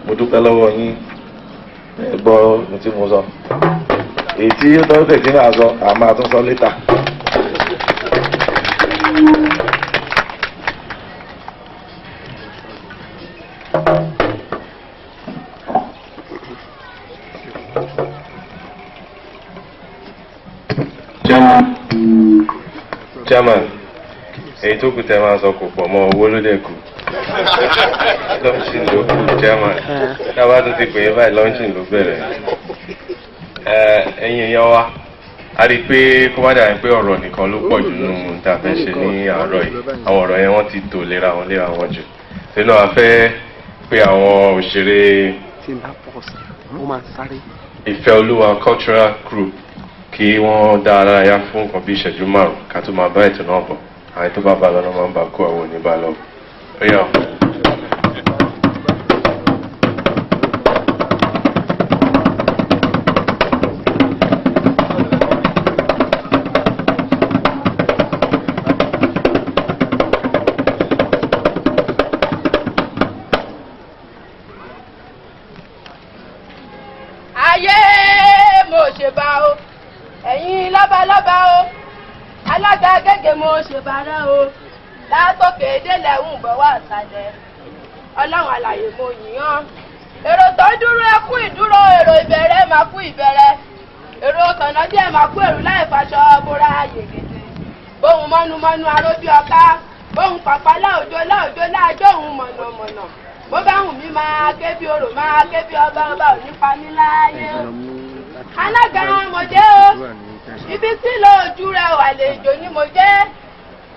mo dúpẹ́ lọ́wọ́ yín, ẹ gbọ́ ohun tí mo sọ. èyí tí ó tọ́ tẹ̀ tí máa sọ àmọ́ àtúnṣọ létà. Chairman, èyí tó kù tẹ́ máa sọ kò pọ̀ mọ́ owó ló dẹ̀ kù. Launching ló kù, Chairman. Tábà tó ti pè é báyìí launching ló bẹ̀rẹ̀. Ẹ̀yin èèyàn wa, a rí i pé kó má dàbí pé ọ̀rọ̀ nìkan ló pọ̀ jù nínú tá a fẹ́ ṣe ní àárọ̀ yìí. Àwọn ọ̀rọ̀ yẹn wọ́n ti tò léra wọn jù. Sínú a fẹ́ pé àwọn òṣèré Ìfẹ́ Olúwa cultural group kí wọ́n dá ara yá fún nǹkan bí ìṣẹ́jú 5 ká tó máa bá ètò náà bọ̀. Àwọn tó bá bá lọ náà máa ń bá kó àwọn òní bá lọ. Ó yá. Ayé mo ṣe bá o, ẹ̀yin lọ́balọ́ba o, alága Agége mo ṣe bàrẹ́ o, látòkè délẹ̀ ń bọ̀ wá sálẹ̀, ọlọ́run àlàyé mo yìnyán. Èrò tó dúró ẹ kú ìdúró, èrò ìbẹ̀rẹ̀ máa kú ìbẹ̀rẹ̀, èrò tọ̀nà díẹ̀ máa kú èrò láì faṣọ bóra yègèdè. Bóhun mọ́numọ́nu arójú ọká, bóhun pàpà láòjó láàjọ òun mọ̀nàmọ̀nà. Bó bá hùn mí máa ké bí orò máa ké bí ọba ò ní pa mí láyé o. Alága mo jẹ́ o, ibi tí lóòjú rẹ̀ wà lèjò ni mo jẹ́.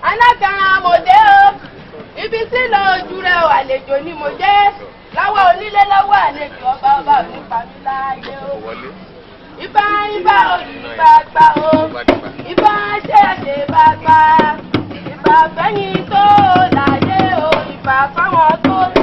Alága mo jẹ́ o, ibi tí lóòjú rẹ̀ wà lèjò ni mo jẹ́. Lọ́wọ́ onílé lọ́wọ́ àlejò ọba ò ní pa mí láyé o. Ibà ò ìbà gbà o, ibà ṣe bá gbà. Ibà fẹ́yìn tó láyé o, ibà fáwọn tó ti.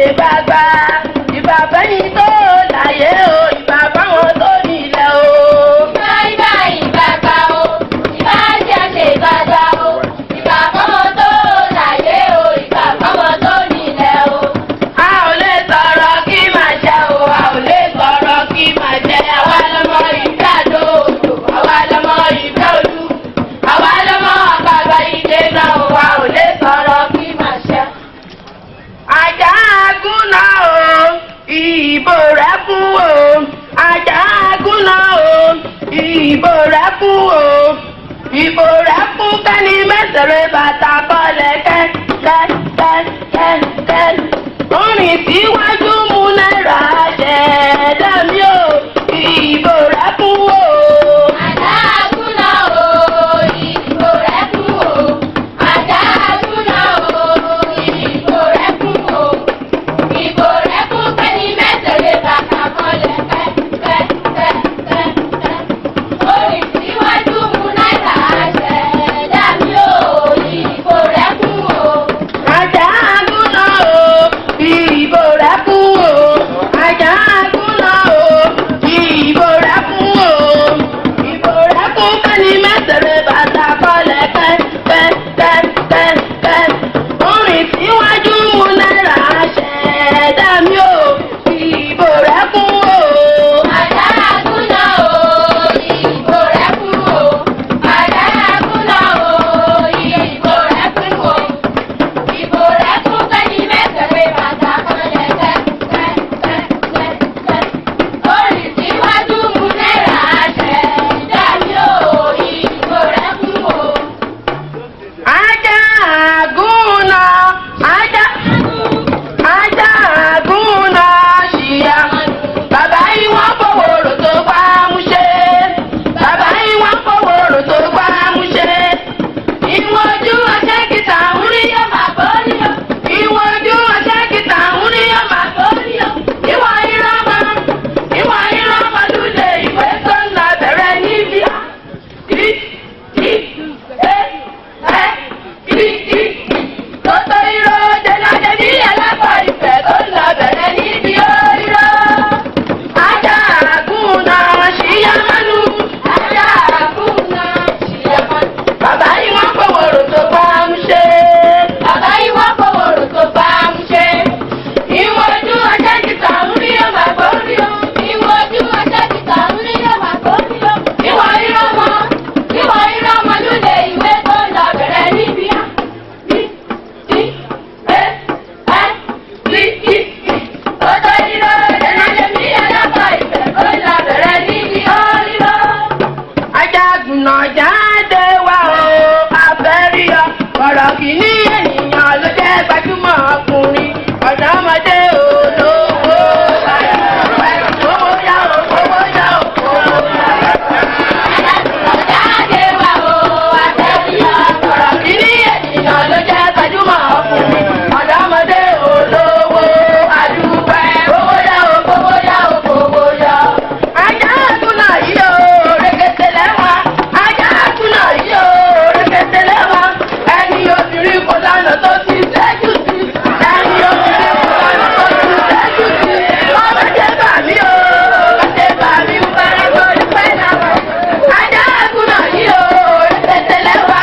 Ìbàgbà ìbà fẹ́yìn tó láyé o, ìbà fáwọn tó nílẹ̀ o. Ìbàgbà o, ìbà ṣe ìbàgbà o, ìbà fáwọn tó láyé o, ìbà fáwọn tó nílẹ̀ o. A ò lè sọ̀rọ̀ kí máa jẹ o, a ò lè sọ̀rọ̀ kí máa jẹ. Àwa lọmọ ìgbàdo òjò, àwa lọ. kú o, ìbò rẹ̀ kú kẹ́ni mẹ́sẹ̀rẹ̀ bàtà kọ́lẹ̀ kẹ́kẹ́kẹ́kẹ́. Orin síwájú mú náírà ṣẹ̀dá mi o, ìbò rẹ̀ kú o. Àjà àgúnná o, ìbò rẹ̀ kú o. Àjà àgúnná o, ìbò rẹ̀ kú o. Ìbò rẹ̀ kú kẹ́ni mẹ́sẹ̀rẹ̀ bàtà kọ́lẹ̀ kẹ́kẹ́kẹ́kẹ́. Orin síwájú mú náírà ṣẹ̀dá mi o, ìbò rẹ̀ kú o. Àjà àgúnná o, ìbò rẹ̀ kú o. Àjà àgúnná o, ìbò rẹ̀ kú o. Ìbò rẹ̀ kú kẹ́ni mẹ́sẹ̀rẹ̀ bàtà kọ́lẹ̀ kẹ́kẹ́kẹ́kẹ́. Orin síwájú mú náírà ṣẹ̀dá mi o, ìbò rẹ̀ kú o. Àjà àgúnná o, ìbò rẹ̀ kú o. Àjà àgúnná o, ìbò rẹ̀ kú o. Ìbò rẹ̀ kú kẹ́ni mẹ́sẹ̀rẹ̀ bàtà kọ́lẹ̀ kẹ́kẹ́kẹ́kẹ́. Orin síwájú mú náírà ṣẹ̀dá mi o, ìbò rẹ̀ kú o. Àjà àgúnná, àjà àgúnná ṣìyà. Bàbá yìí wọ́n fọwọ́rò tó gbá mú ṣe. Bàbá yìí wọ́n fọwọ́rò tó gbá mú ṣe. Ìwọ̀n ojú ọṣẹ́ kìtà ń rí ọmọ àbóríyọ. Ìwọ̀n ojú ọṣẹ́ kìtà ń rí ọmọ àbóríyọ. Ìwọ̀n ìrọ̀mọ̀ lulẹ̀ ìwé tó ń lọ bẹ̀rẹ̀ níbi. Tọ́tọ́ irọ́ jẹ́lájẹ́ bí alápá ìfẹ́ tó ń lọ bẹ̀rẹ̀ níbi irọ́. Àjà àgúnná ṣìyàmánu. Àjà àgúnná ṣìyàmánu. Bàbá yìí wọ́n fọwọ́rò tó bá ń ṣe. Bàbá yìí wọ́n fọwọ́rò tó bá ń ṣe. Ìwọ̀n ojú ọjọ́ kìtà ń rí ọmọ àgbórí o. Ìwọ̀n ojú ọjọ́ kìtà ń rí ọmọ àgbórí o. Ìwọ̀n ìrọ̀mọ̀ lulẹ̀ ìwé tó ń lọ bẹ̀rẹ̀ níbi. Tọ́tọ́ irọ́ jẹ́lájẹ́ bí alápá ìfẹ́ tó ń lọ bẹ̀rẹ̀ níbi irọ́. Àjà àgùnná jáde wá o, àfẹ́rí ọ. Ọ̀rọ̀ kìíní ènìyàn ló jẹ́ gbajúmọ̀ ọkùnrin. Ọ̀dọ́mọdé olówó. Owó yá o, owó yá o, owó yá o. Àjà àgùnná jáde wá o, àfẹ́rí ọ. Ọ̀rọ̀ kìíní ènìyàn ló jẹ́ gbajúmọ̀ ọkùnrin. Ọ̀dọ́mọdé olówó. Àdúpẹ́. Owó yá o, owó yá o, owó yá o. Àjà àgùnná yìí o, rẹ̀kẹ̀tẹ̀ lẹ́wà. Àjà àgùnná yìí o, rẹ̀kẹ̀tẹ̀ lẹ́wà. Ẹni obìnrin kò lánàá tó ti ṣẹ́jú sí. Ẹni obìnrin kò lánàá tó ti ṣẹ́jú sí. Ọmọ jẹ́ bàmí o, ọmọ jẹ́ bàmí o, bára lórí pẹ́ náà. Àjà àgùnná yìí o, rẹ̀kẹ̀tẹ̀ lẹ́wà.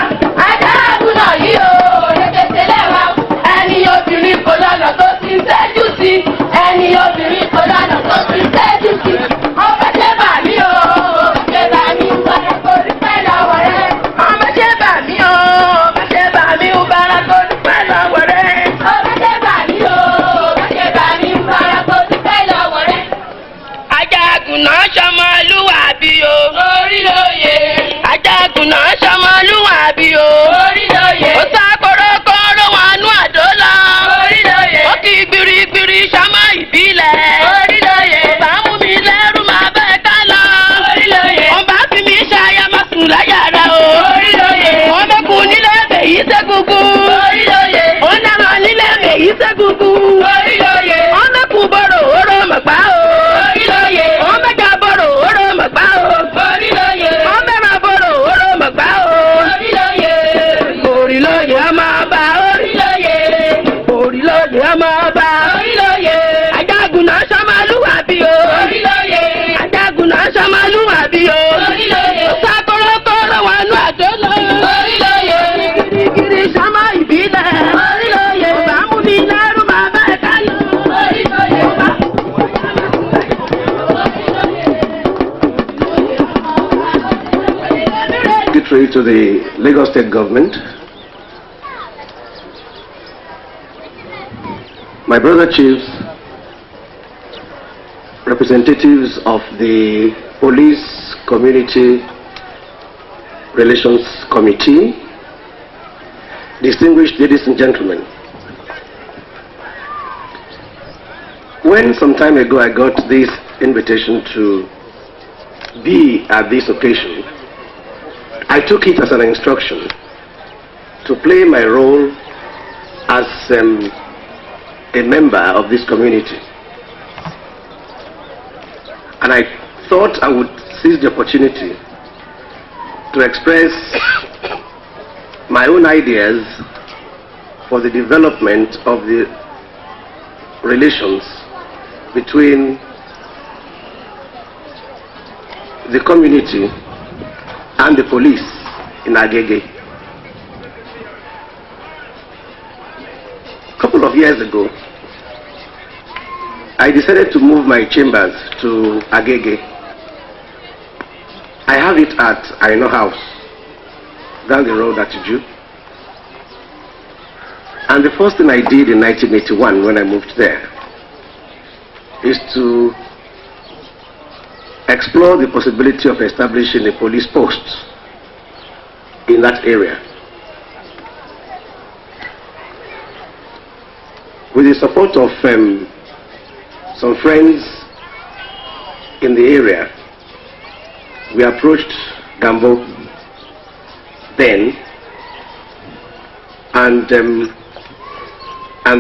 Àjà àgùnná yìí o, rẹ̀kẹ̀tẹ̀ lẹ́wà. Ẹni obìnrin kò lánàá tó ti ṣẹ́jú sí. Ẹni obìnrin kò lánàá tó ti ṣẹ́jú sí. Ọmọ jẹ́ bàmí o, ọmọ jẹ́ bàmí o, bára lórí pẹ́ lọ́wọ́ rẹ̀. Ọmọ jẹ́ bàmí o, ọmọ jẹ́ bàmí o, bára lórí pẹ́ lọ́wọ́ rẹ̀. Ọmọ jẹ́ bàmí o, ọmọ jẹ́ bàmí o, bára lórí pẹ́ lọ́wọ́ rẹ̀. Àjà àgùnná ṣọmọlúwàbí o. Orí lóye. Àjà àgùnná ṣọmọlúwàbí o. Orí lóye. Ó sá kórókóró wọn nú àdó lọ. Orí lóye. Ó kí gbirigbiri ṣọmọ ìbílẹ̀. Orí lóye. Kò bá mú mi lẹ́rù máa bẹ́ẹ̀ ká lọ. Orí lóye. Wọ́n bá fi mi ṣayá máa sùn láyà rẹ̀ o. Orí lóye. Wọ́n mẹ́kun nílé èyí ṣẹ́gungun. Orí lóye. Wọ́n náà nílé èyí ṣẹ́gungun. Orí lóye. Wọ́n mẹ́kun bọ̀rọ̀ òró mọ̀gbá o. Orí lóye. Wọ́n mẹ́ka bọ̀rọ̀ òró mọ̀gbá o. Orí lóye. Wọ́n mẹ́ra bọ̀rọ̀ òró mọ̀gbá o. Orí lóye. Orí lóye a máa bá. Orí lóye. Orí lóye a máa bá. Orí lóye. Àjà àgùnná ṣọmọlúwàbí o. Orí lóye. Àjà àgùnná ṣọmọlúwàbí o. Orí lóye. Ó sá kórókóró wọn nú àdó lọ. Orí lóye. Kirikiri ṣọmọ ìbílẹ̀. Orí lóye. Kò bá mú mi lẹ́rù máa bẹ́ẹ̀ ká lọ. Orí lóye. Secretary to the Lagos State Government, my brother chiefs, representatives of the police community Relations Committee, distinguished ladies and gentlemen. When some time ago I got this invitation to be at this occasion, I took it as an instruction to play my role as a member of this community. And I thought I would seize the opportunity to express my own ideas for the development of the relations between the community and the police in Agege. A couple of years ago, I decided to move my chambers to Agege. I have it at Aino House, down the road at Iju. And the first thing I did in 1981 when I moved there is to explore the possibility of establishing a police post in that area. With the support of some friends in the area, we approached Gambo then, and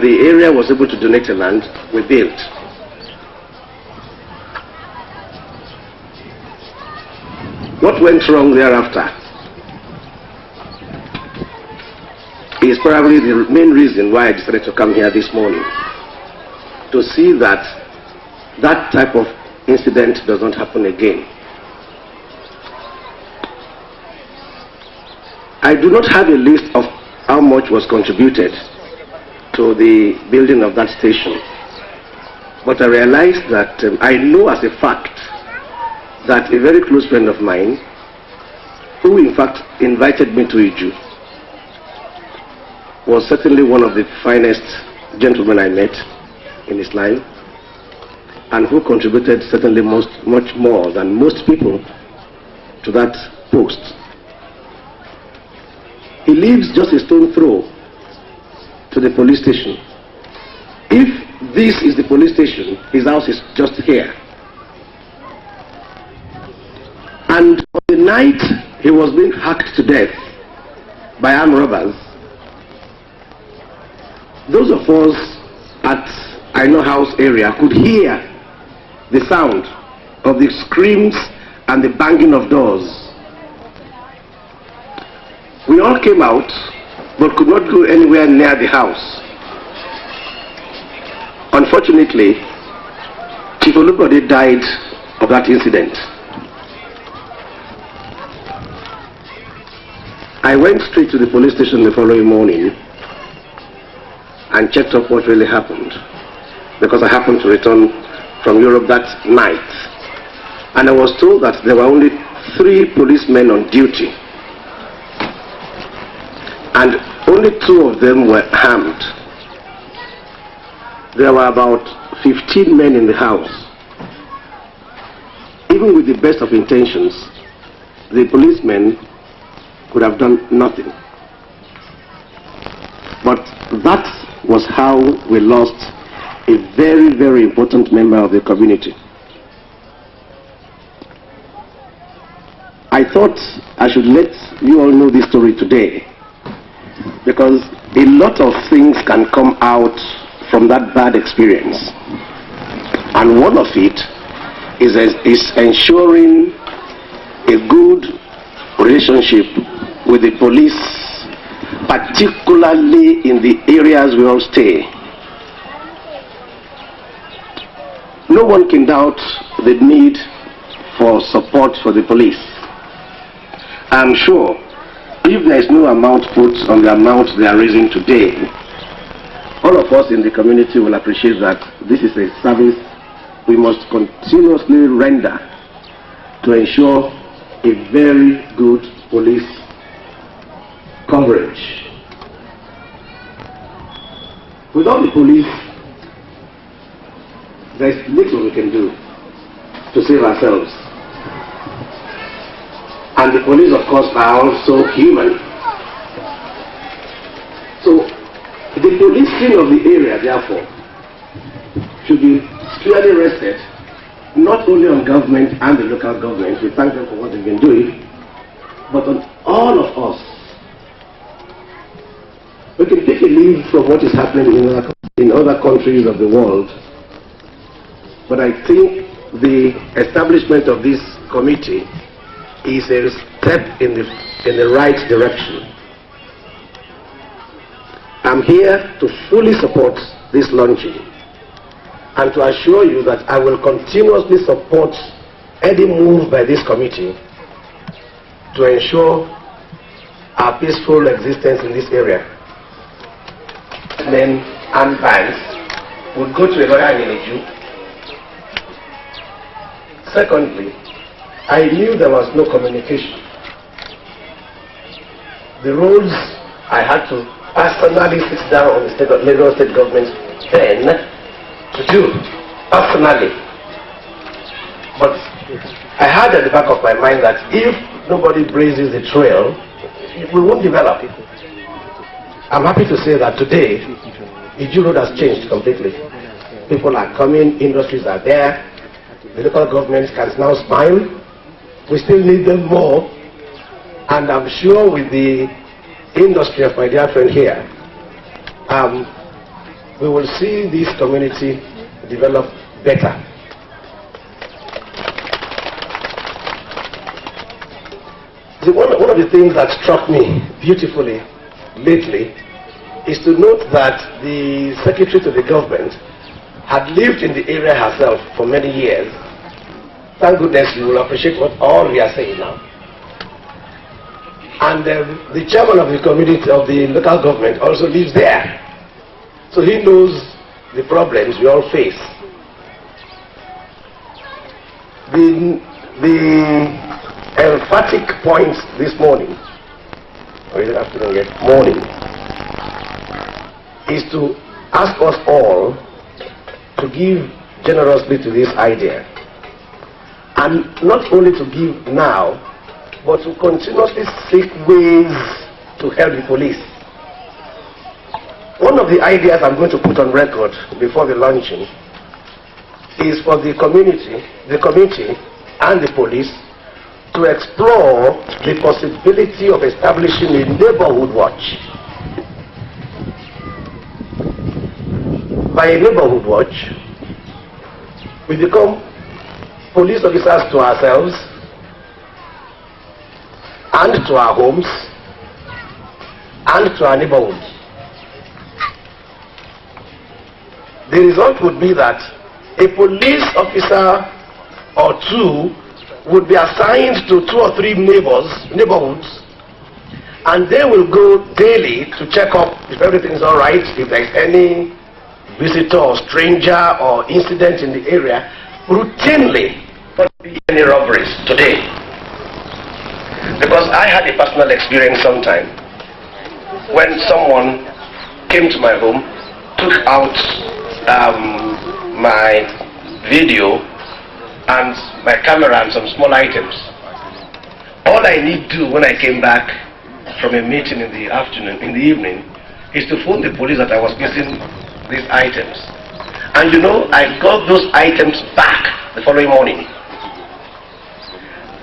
the area was able to donate the land we built. What went wrong thereafter is probably the main reason why I decided to come here this morning, to see that that type of incident does not happen again. I do not have a list of how much was contributed to the building of that station, but I realized that I know as a fact that a very close friend of mine, who in fact invited me to Iju, was certainly one of the finest gentlemen I met in his life, and who contributed certainly much more than most people to that post. He lives just a stone throw to the police station. If this is the police station, his house is just here. And on the night he was being hacked to death by armed robbers, those of us at Aino House area could hear the sound of the screams and the banging of doors. We all came out, but could not go anywhere near the house. Unfortunately, Chief Olubode died of that incident. I went straight to the police station the following morning and checked up what really happened, because I happened to return from Europe that night, and I was told that there were only 3 policemen on duty, and only 2 of them were armed. There were about 15 men in the house. Even with the best of intentions, the policemen could have done nothing. But that was how we lost a very, very important member of the community. I thought I should let you all know this story today, because a lot of things can come out from that bad experience. And one of it is ensuring a good relationship with the police, particularly in the areas we all stay. No one can doubt the need for support for the police. I'm sure if there is no amount put on the amount they are raising today, all of us in the community will appreciate that this is a service we must continuously render to ensure a very good police coverage. Without the police, there is little we can do to save ourselves. And the police, of course, are also human. So, the policing of the area, therefore, should be clearly rested not only on government and the local government, we thank them for what they've been doing, but on all of us. We can take a leaf from what is happening in other countries of the world, but I think the establishment of this committee is a step in the right direction. I'm here to fully support this launching and to assure you that I will continuously support any move by this committee to ensure our peaceful existence in this area. Men and bands would go to a lawyer in a Jew. Secondly, I knew there was no communication. The roles I had to personally sit down on the Lagos State government then to do, personally. But I had at the back of my mind that if nobody blazes the trail, we won't develop it. I'm happy to say that today, the Iju road has changed completely. People are coming, industries are there, the local government can now smile. We still need them more, and I'm sure with the industry of my dear friend here, we will see this community develop better. One of the things that struck me beautifully lately is to note that the secretary to the government had lived in the area herself for many years. Thank goodness you will appreciate what all we are saying now. And the chairman of the community of the local government also lives there. So he knows the problems we all face. The emphatic point this morning, or is it afternoon yet? Morning, is to ask us all to give generously to this idea. And not only to give now, but to continuously seek ways to help the police. One of the ideas I'm going to put on record before the launching is for the community, the committee, and the police to explore the possibility of establishing a neighborhood watch. By a neighborhood watch, we become police officers to ourselves and to our homes and to our neighborhoods. The result would be that a police officer or two would be assigned to 2 or 3 neighborhoods, and they will go daily to check up if everything is all right, if there is any visitor or stranger or incident in the area. Routinely, not any robberies today. Because I had a personal experience sometime when someone came to my home, took out my video and my camera and some small items. All I need to do when I came back from a meeting in the afternoon, in the evening, is to phone the police that I was missing these items. And you know, I got those items back the following morning.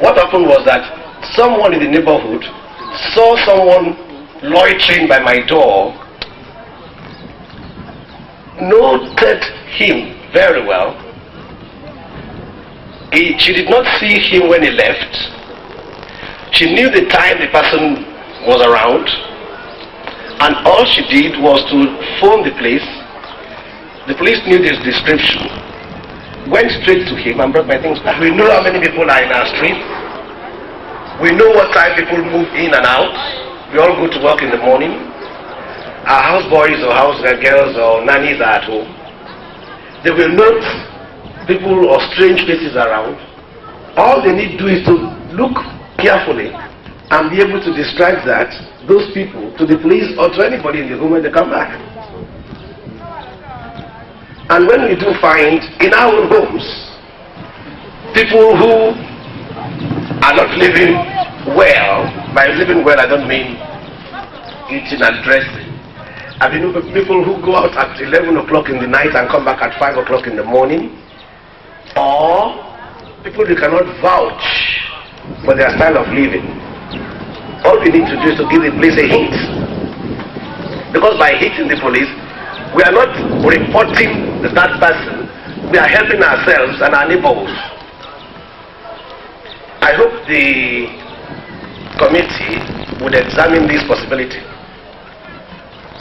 What happened was that someone in the neighborhood saw someone loitering by my door, noted him very well. She did not see him when he left. She knew the time the person was around, and all she did was to phone the police. The police knew this description, went straight to him and brought my things back. We know how many people are in our street. We know what time people move in and out. We all go to work in the morning. Our houseboys or house girls or nannies are at home. They will note people or strange faces around. All they need to do is to look carefully and be able to describe those people to the police or to anybody in the home when they come back. And when we do find in our own homes people who are not living well. By living well, I don't mean eating and dressing. I mean people who go out at 11 o'clock in the night and come back at 5 o'clock in the morning, or people who cannot vouch for their style of living. All we need to do is to give the police a hint. Because by hitting the police, we are not reporting that person, we are helping ourselves and our neighbors. I hope the committee would examine this possibility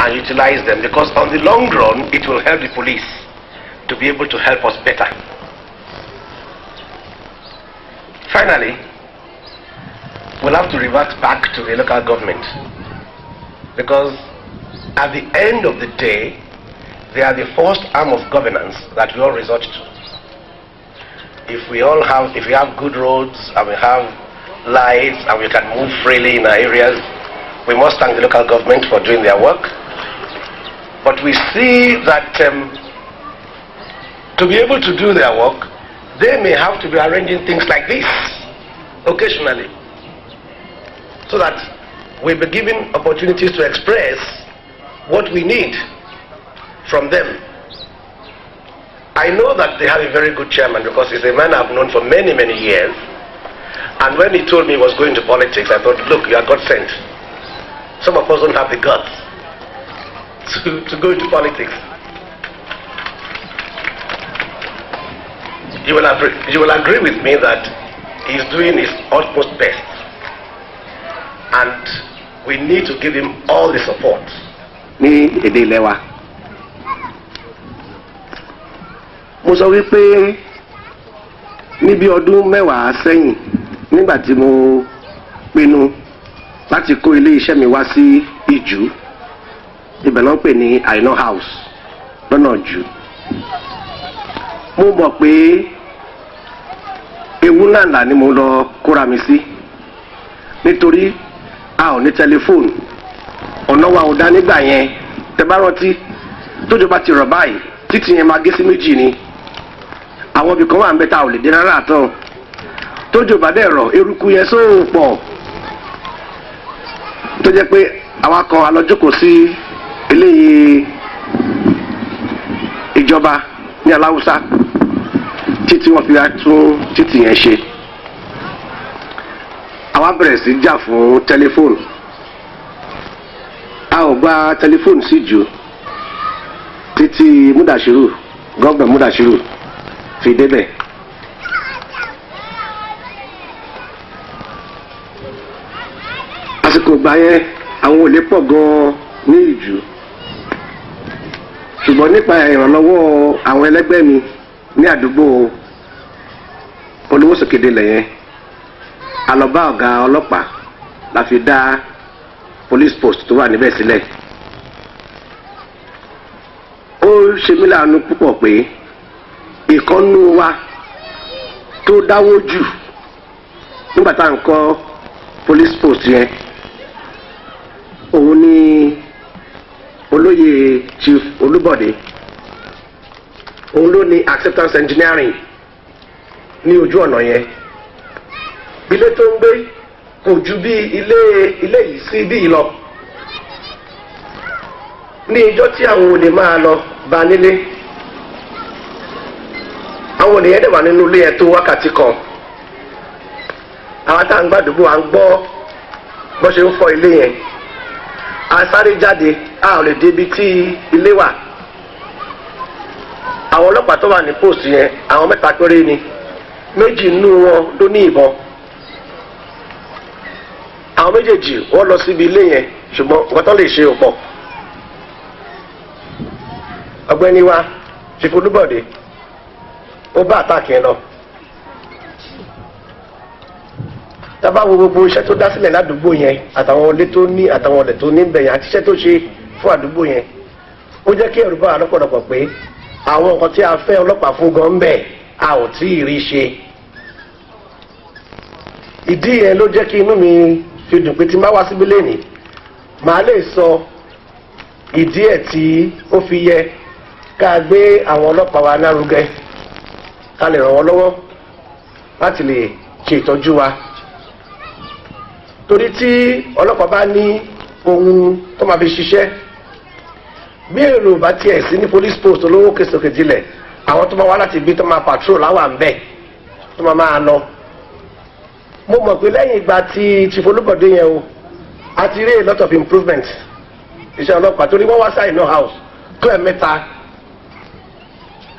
and utilize them, because on the long run it will help the police to be able to help us better. Finally, we'll have to revert back to the local government, because at the end of the day they are the first arm of governance that we all resort to. If we have good roads and we have lights and we can move freely in our areas, we must thank the local government for doing their work. But we see that to be able to do their work, they may have to be arranging things like this occasionally, so that we'll be given opportunities to express what we need from them. I know that they have a very good chairman, because he's a man I've known for many, many years. And when he told me he was going to politics, I thought, look, you are God sent. Some of us don't have the guts to go into politics. You will agree with me that he's doing his utmost best. And we need to give him all the support. Ní èdè ilẹ̀ wa. Mo sọ wípé níbi ọdún mẹ́wàá sẹ́yìn, nígbà tí mo pinnu láti kó ilé iṣẹ́ mi wá sí Ìjú, ibẹ̀ náà ń pè ní Àìná House lọ́nà Ìjú. Mo mọ̀ pé ewu ńláńlá ni mo lọ kóra mi sí, nítorí a ò ní tẹlifóònù, ọ̀nà wa ò dá nígbà yẹn. Tẹ́ bá rántí, tójò bá ti rọ̀ báyìí, títì yẹn máa gé sí méjì ni. Àwọn ibì kan wà ń bẹ tá ò lè dé rárá tán. Tójò bá dẹ̀ rọ̀, eruku yẹn sóò pọ̀, tó jẹ́ pé àwa kan alọ́jókòó sí ilé ìjọba ní Aláùsá títí wọ́n fi tún títì yẹn ṣe. Àwa bẹ̀rẹ̀ sí jà fún tẹlifóònù. A ò gba tẹlifóònù sí Ìjú títí Múdàṣírù, gọ́ọ̀gbẹ̀ Múdàṣírù fi débẹ̀. Àsìkò ìgbà yẹn àwọn olè pọ̀ gan-an ní Ìjú, ṣùgbọ́n nípa ìrànlọ́wọ́ àwọn ẹlẹ́gbẹ́ mi ní àdúgbò Olúwòsòkèdè lẹ́yìn, a lọ bá ọ̀gá ọlọ́pàá la fi dá police post tó wà níbẹ̀ sílẹ̀. Ó ṣe mí láàánú púpọ̀ pé ìkànnú wa tó dáwó jù nígbà tá à ń kọ́ police post yẹn, òun ni olóyè Chief Olúbọ̀dé. Òun ló ní acceptance engineering ní ojú ọ̀nà yẹn. Ilé tó ń gbé kò ju bí ilé yìí sí bí lọ. Ní ìjọ́ tí àwọn olè máa lọ bá nílé, àwọn olè yẹn dẹ̀ wà nínú ilé yẹn tó wákàtí kan. Àwọn tá à ń gbàdúgbò à ń gbọ́ bó ṣe ń fọ́ ilé yẹn. A sáré jáde, a ò lè débi tí ilé wà. Àwọn ọlọ́pàá tó wà ní post yẹn, àwọn mẹ́ta péré ni. Méjì nínú wọn ló ní ìbọn. Àwọn méjèèjì wọ́n lọ síbi ilé yẹn, ṣùgbọ́n nǹkan tó lè ṣe ò pọ̀. Ọ̀gbẹ́ni wa Chief Olúbọ̀dé ó bá àtàkì yẹn lọ. Tábà wo gbogbo iṣẹ́ tó dá sílẹ̀ ládùúgbò yẹn, àtàwọn ilé tó ní àtàwọn ọ̀dẹ̀ tó ní bẹ̀yẹn àti iṣẹ́ tó ṣe fún àdúgbò yẹn, ó jẹ́ kí ẹ̀rù bá wa lọ́pọ̀lọpọ̀ pé àwọn nǹkan tí a fẹ́ ọlọ́pàá fún gan ń bẹ̀ a ò tí ì rí ṣe. Ìdí yẹn ló jẹ́ kí inú mi fi dùn pé tí n bá wá síbí lénìí, màá lè sọ ìdí ẹ̀ tí ó fi yẹ ká gbé àwọn ọlọ́pàá wa lárugẹ, ká lè ràn wọ́n lọ́wọ́ láti lè ṣe ìtọ́jú wa. torí tí ọlọ́pàá bá ní ohun tó máa fi ṣiṣẹ́ bí èrò bá tiẹ̀ sí ní police post olówó kẹsòkè tilẹ̀ àwọn tó máa wá láti ibi tó máa patrol láwà ń bẹ̀ tó máa lọ. mo mọ̀ pé lẹ́yìn ìgbà tí Chief Olúbọ̀dé yẹn o a ti rí a lot of improvement iṣẹ́ ọlọ́pàá torí wọ́n wá sáì no house tó ẹ̀ mẹ́ta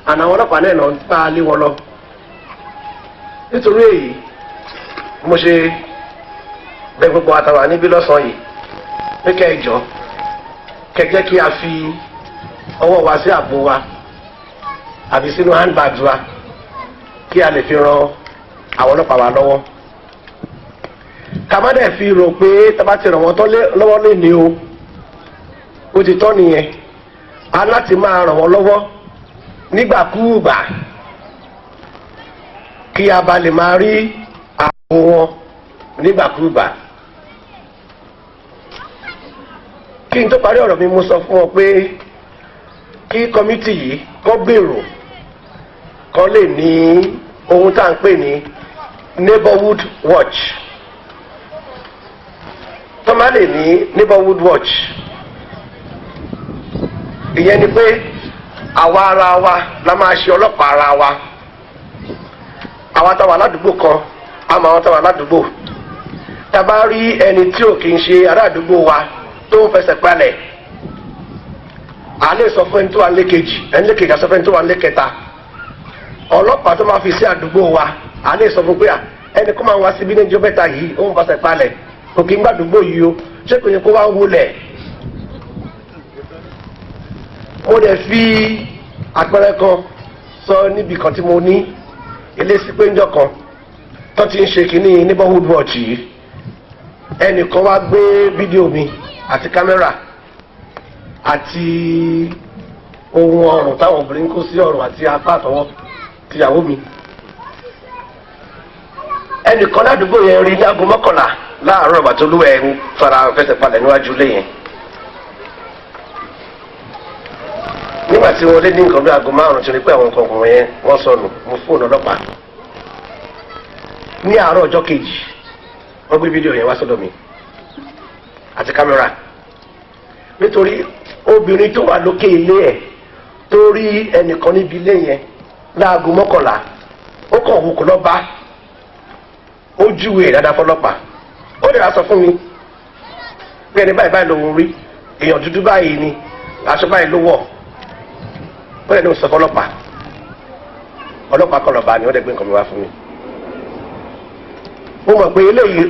àná àwọn ọlọ́pàá náà ń bá lé wọn lọ. nítorí èyí mo ṣe bẹ̀ gbogbo àtàwà níbí lọ́sàn-án yìí pé kẹ́ ẹ jọ̀ọ́ kẹ́ jẹ́ kí a fi ọwọ́ wa sí àpò wa àbí sínú handbags wa kí a lè fi ran àwọn ọlọ́pàá wa lọ́wọ́. ká má dẹ̀ fi rò pé tábà ti ràn wọ́n lọ́wọ́ lé ní o ó ti tọ́ nìyẹn a láti máa ràn wọ́n lọ́wọ́ nígbàkúùgbà kí a bá lè máa rí àpò wọn nígbàkúùgbà. kí n tó parí ọ̀rọ̀ mi mo sọ fún ọ pé kí kọ́mítì yìí kọ́ gbèrò kọ́ lè ní ohun tá à ń pè ní neighborhood watch tó má lè ní neighborhood watch ìyẹn ni pé àwa ara wa la máa ṣe ọlọ́pàá ara wa àwa táwa ládùúgbò kan àmọ́ àwọn táwa ládùúgbò tá a bá rí ẹni tí ò kì í ṣe ará àdúgbò wa tó ń fẹsẹ̀ palẹ̀ a lè sọ fún ẹni tó wà lẹ́kejì ẹni lẹ́kejì àsọ fún ẹni tó wà lẹ́kẹta ọlọ́pàá tó máa fi sí àdúgbò wa a lè sọ fún pé ẹni kó máa wá síbi ní ìjọ mẹ́ta yìí ó ń fẹsẹ̀ palẹ̀ kò kí ń gbàdúgbò yìí o ṣé kò yẹ kó wá wọlẹ̀. mo dẹ̀ fi àpẹẹrẹ kan sọ níbi kan tí mo ní ilé sípéńjọ kan tó ti ń ṣe kínní neighborhood watch yìí ẹnìkan wá gbé fídíò mi àti kámẹ́rà àti ohun ọrùn táwọn obìnrin kó sí ọrùn àti apá àtọwọ́ tìyàwó mi. ẹnìkan ládùúgbò yẹn rí ní aago 11 láàárọ̀ ìgbà tó lúwẹ̀ ń fara fẹsẹ̀ palẹ̀ níwájú ilé yẹn. nígbà tí wọ́n lé ní nǹkan bí aago 5 tí rí pé àwọn nǹkan ọkùnrin yẹn wọ́n sọnù mo fóònù ọlọ́pàá. ní àárọ̀ ọjọ́ kejì wọ́n gbé fídíò yẹn wá sọ́dọ̀ mi àti kámẹ́rà nítorí obìnrin tó wà lókè ilé ẹ̀ tó rí ẹnìkan níbi ilé yẹn láago 11 ó kàn wò kó lọ bá ó júwe dáadáa fọlọ́pàá ó lè sọ fún mi pé ẹni báyìí lòun rí èèyàn dúdú báyìí ni aṣọ báyìí ló wọ̀ ó lè ní sọ fọlọ́pàá ọlọ́pàá kan lọ́ba ni ó lè gbé nǹkan mi wá fún mi. mo mọ̀ pé eléyìí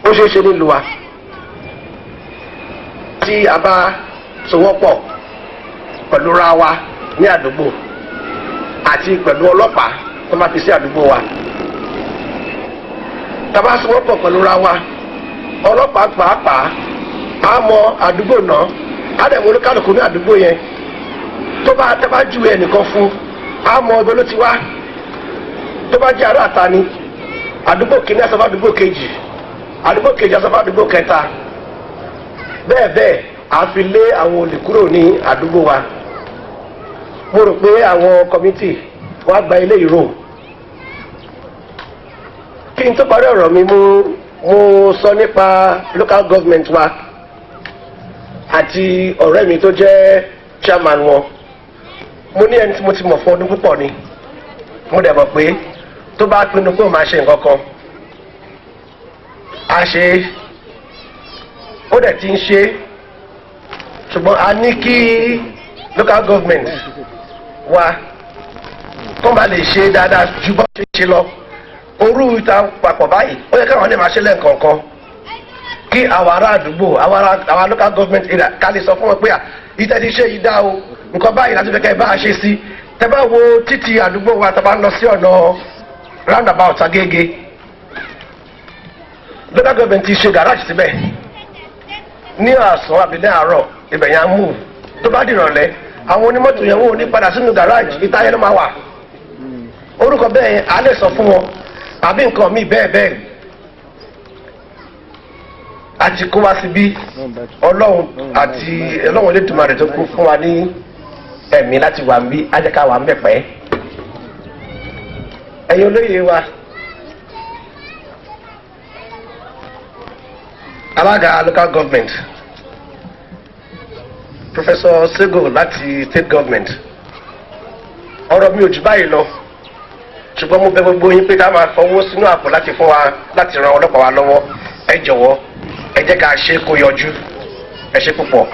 ó ṣeé ṣe nílùú wa tí a bá sowọ́pọ̀ pẹ̀lú ra wa ní àdúgbò àti pẹ̀lú ọlọ́pàá tó máa fi sí àdúgbò wa. tá a bá sowọ́pọ̀ pẹ̀lú ra wa ọlọ́pàá pàápàá á mọ àdúgbò náà á dẹ̀ mú oníkálukú ní àdúgbò yẹn tó bá tẹ́ bá ju ẹnìkan fún á mọ ọdún ló ti wá tó bá jẹ́ ará àta ni àdúgbò kìíní àsọfá àdúgbò kejì àdúgbò kejì àsọfá àdúgbò kẹta bẹ́ẹ̀ bẹ́ẹ̀ a fi lé àwọn olè kúrò ní àdúgbò wa. mo rò pé àwọn kọ́mítì wá gba ilé ìró. kí n tó parí ọ̀rọ̀ mi mo sọ nípa local government wa àti ọ̀rẹ́ mi tó jẹ́ chairman wọn. mo ní ẹni tí mo ti mọ̀ fún ọdún púpọ̀ ni mo dẹ̀ mọ̀ pé tó bá pinnu pé ó máa ṣe nǹkan kan a ṣe é ó dẹ̀ ti ń ṣe ṣùgbọ́n a ní kí local government wa kó bá lè ṣe dáadáa ju bá ṣe ṣe lọ orú ìta papọ̀ báyìí ó yẹ káwọn lè máa ṣe lẹ́ǹkọ̀ọ̀kan kí àwọn ará àdúgbò àwọn local government area ká lè sọ fún wọn pé ìtẹ́tí ṣe yìí dá o nǹkan báyìí láti fẹ́ kẹ́ ẹ bá a ṣe sí tẹ́ bá wo títì àdúgbò wa tá a bá ń lọ sí ọ̀nà roundabout Agége local government ti ṣe garage síbẹ̀ ní ọ̀sán àbí ní àárọ̀ ibẹ̀ yẹn á move tó bá dìrọ̀lẹ́ àwọn onímọ́tò yẹn wọ́n ò ní padà sínú garage ìta yẹn ló máa wà orúkọ bẹ́ẹ̀ yẹn á lè sọ fún wọn àbí nǹkan míì bẹ́ẹ̀ bẹ́ẹ̀ àti kó wá síbí ọlọ́run àti ọlọ́run Elédùmarè tó kú fún wa ní ẹ̀mí láti wà ń bí ajẹ́ká wà ń bẹ̀ pẹ́ ẹ̀yin olóyè wa alága local government, Professor Sego láti state government. Ọ̀rọ̀ mi ò jù báyìí lọ, ṣùgbọ́n mo bẹ̀ gbogbo yín pé ká máa fọwọ́ sínú àpò láti fún wa láti ran ọlọ́pàá wa lọ́wọ́. Ẹ jọ̀wọ́, ẹ jẹ́ ká ṣe kó yọjú. Ẹ ṣé púpọ̀.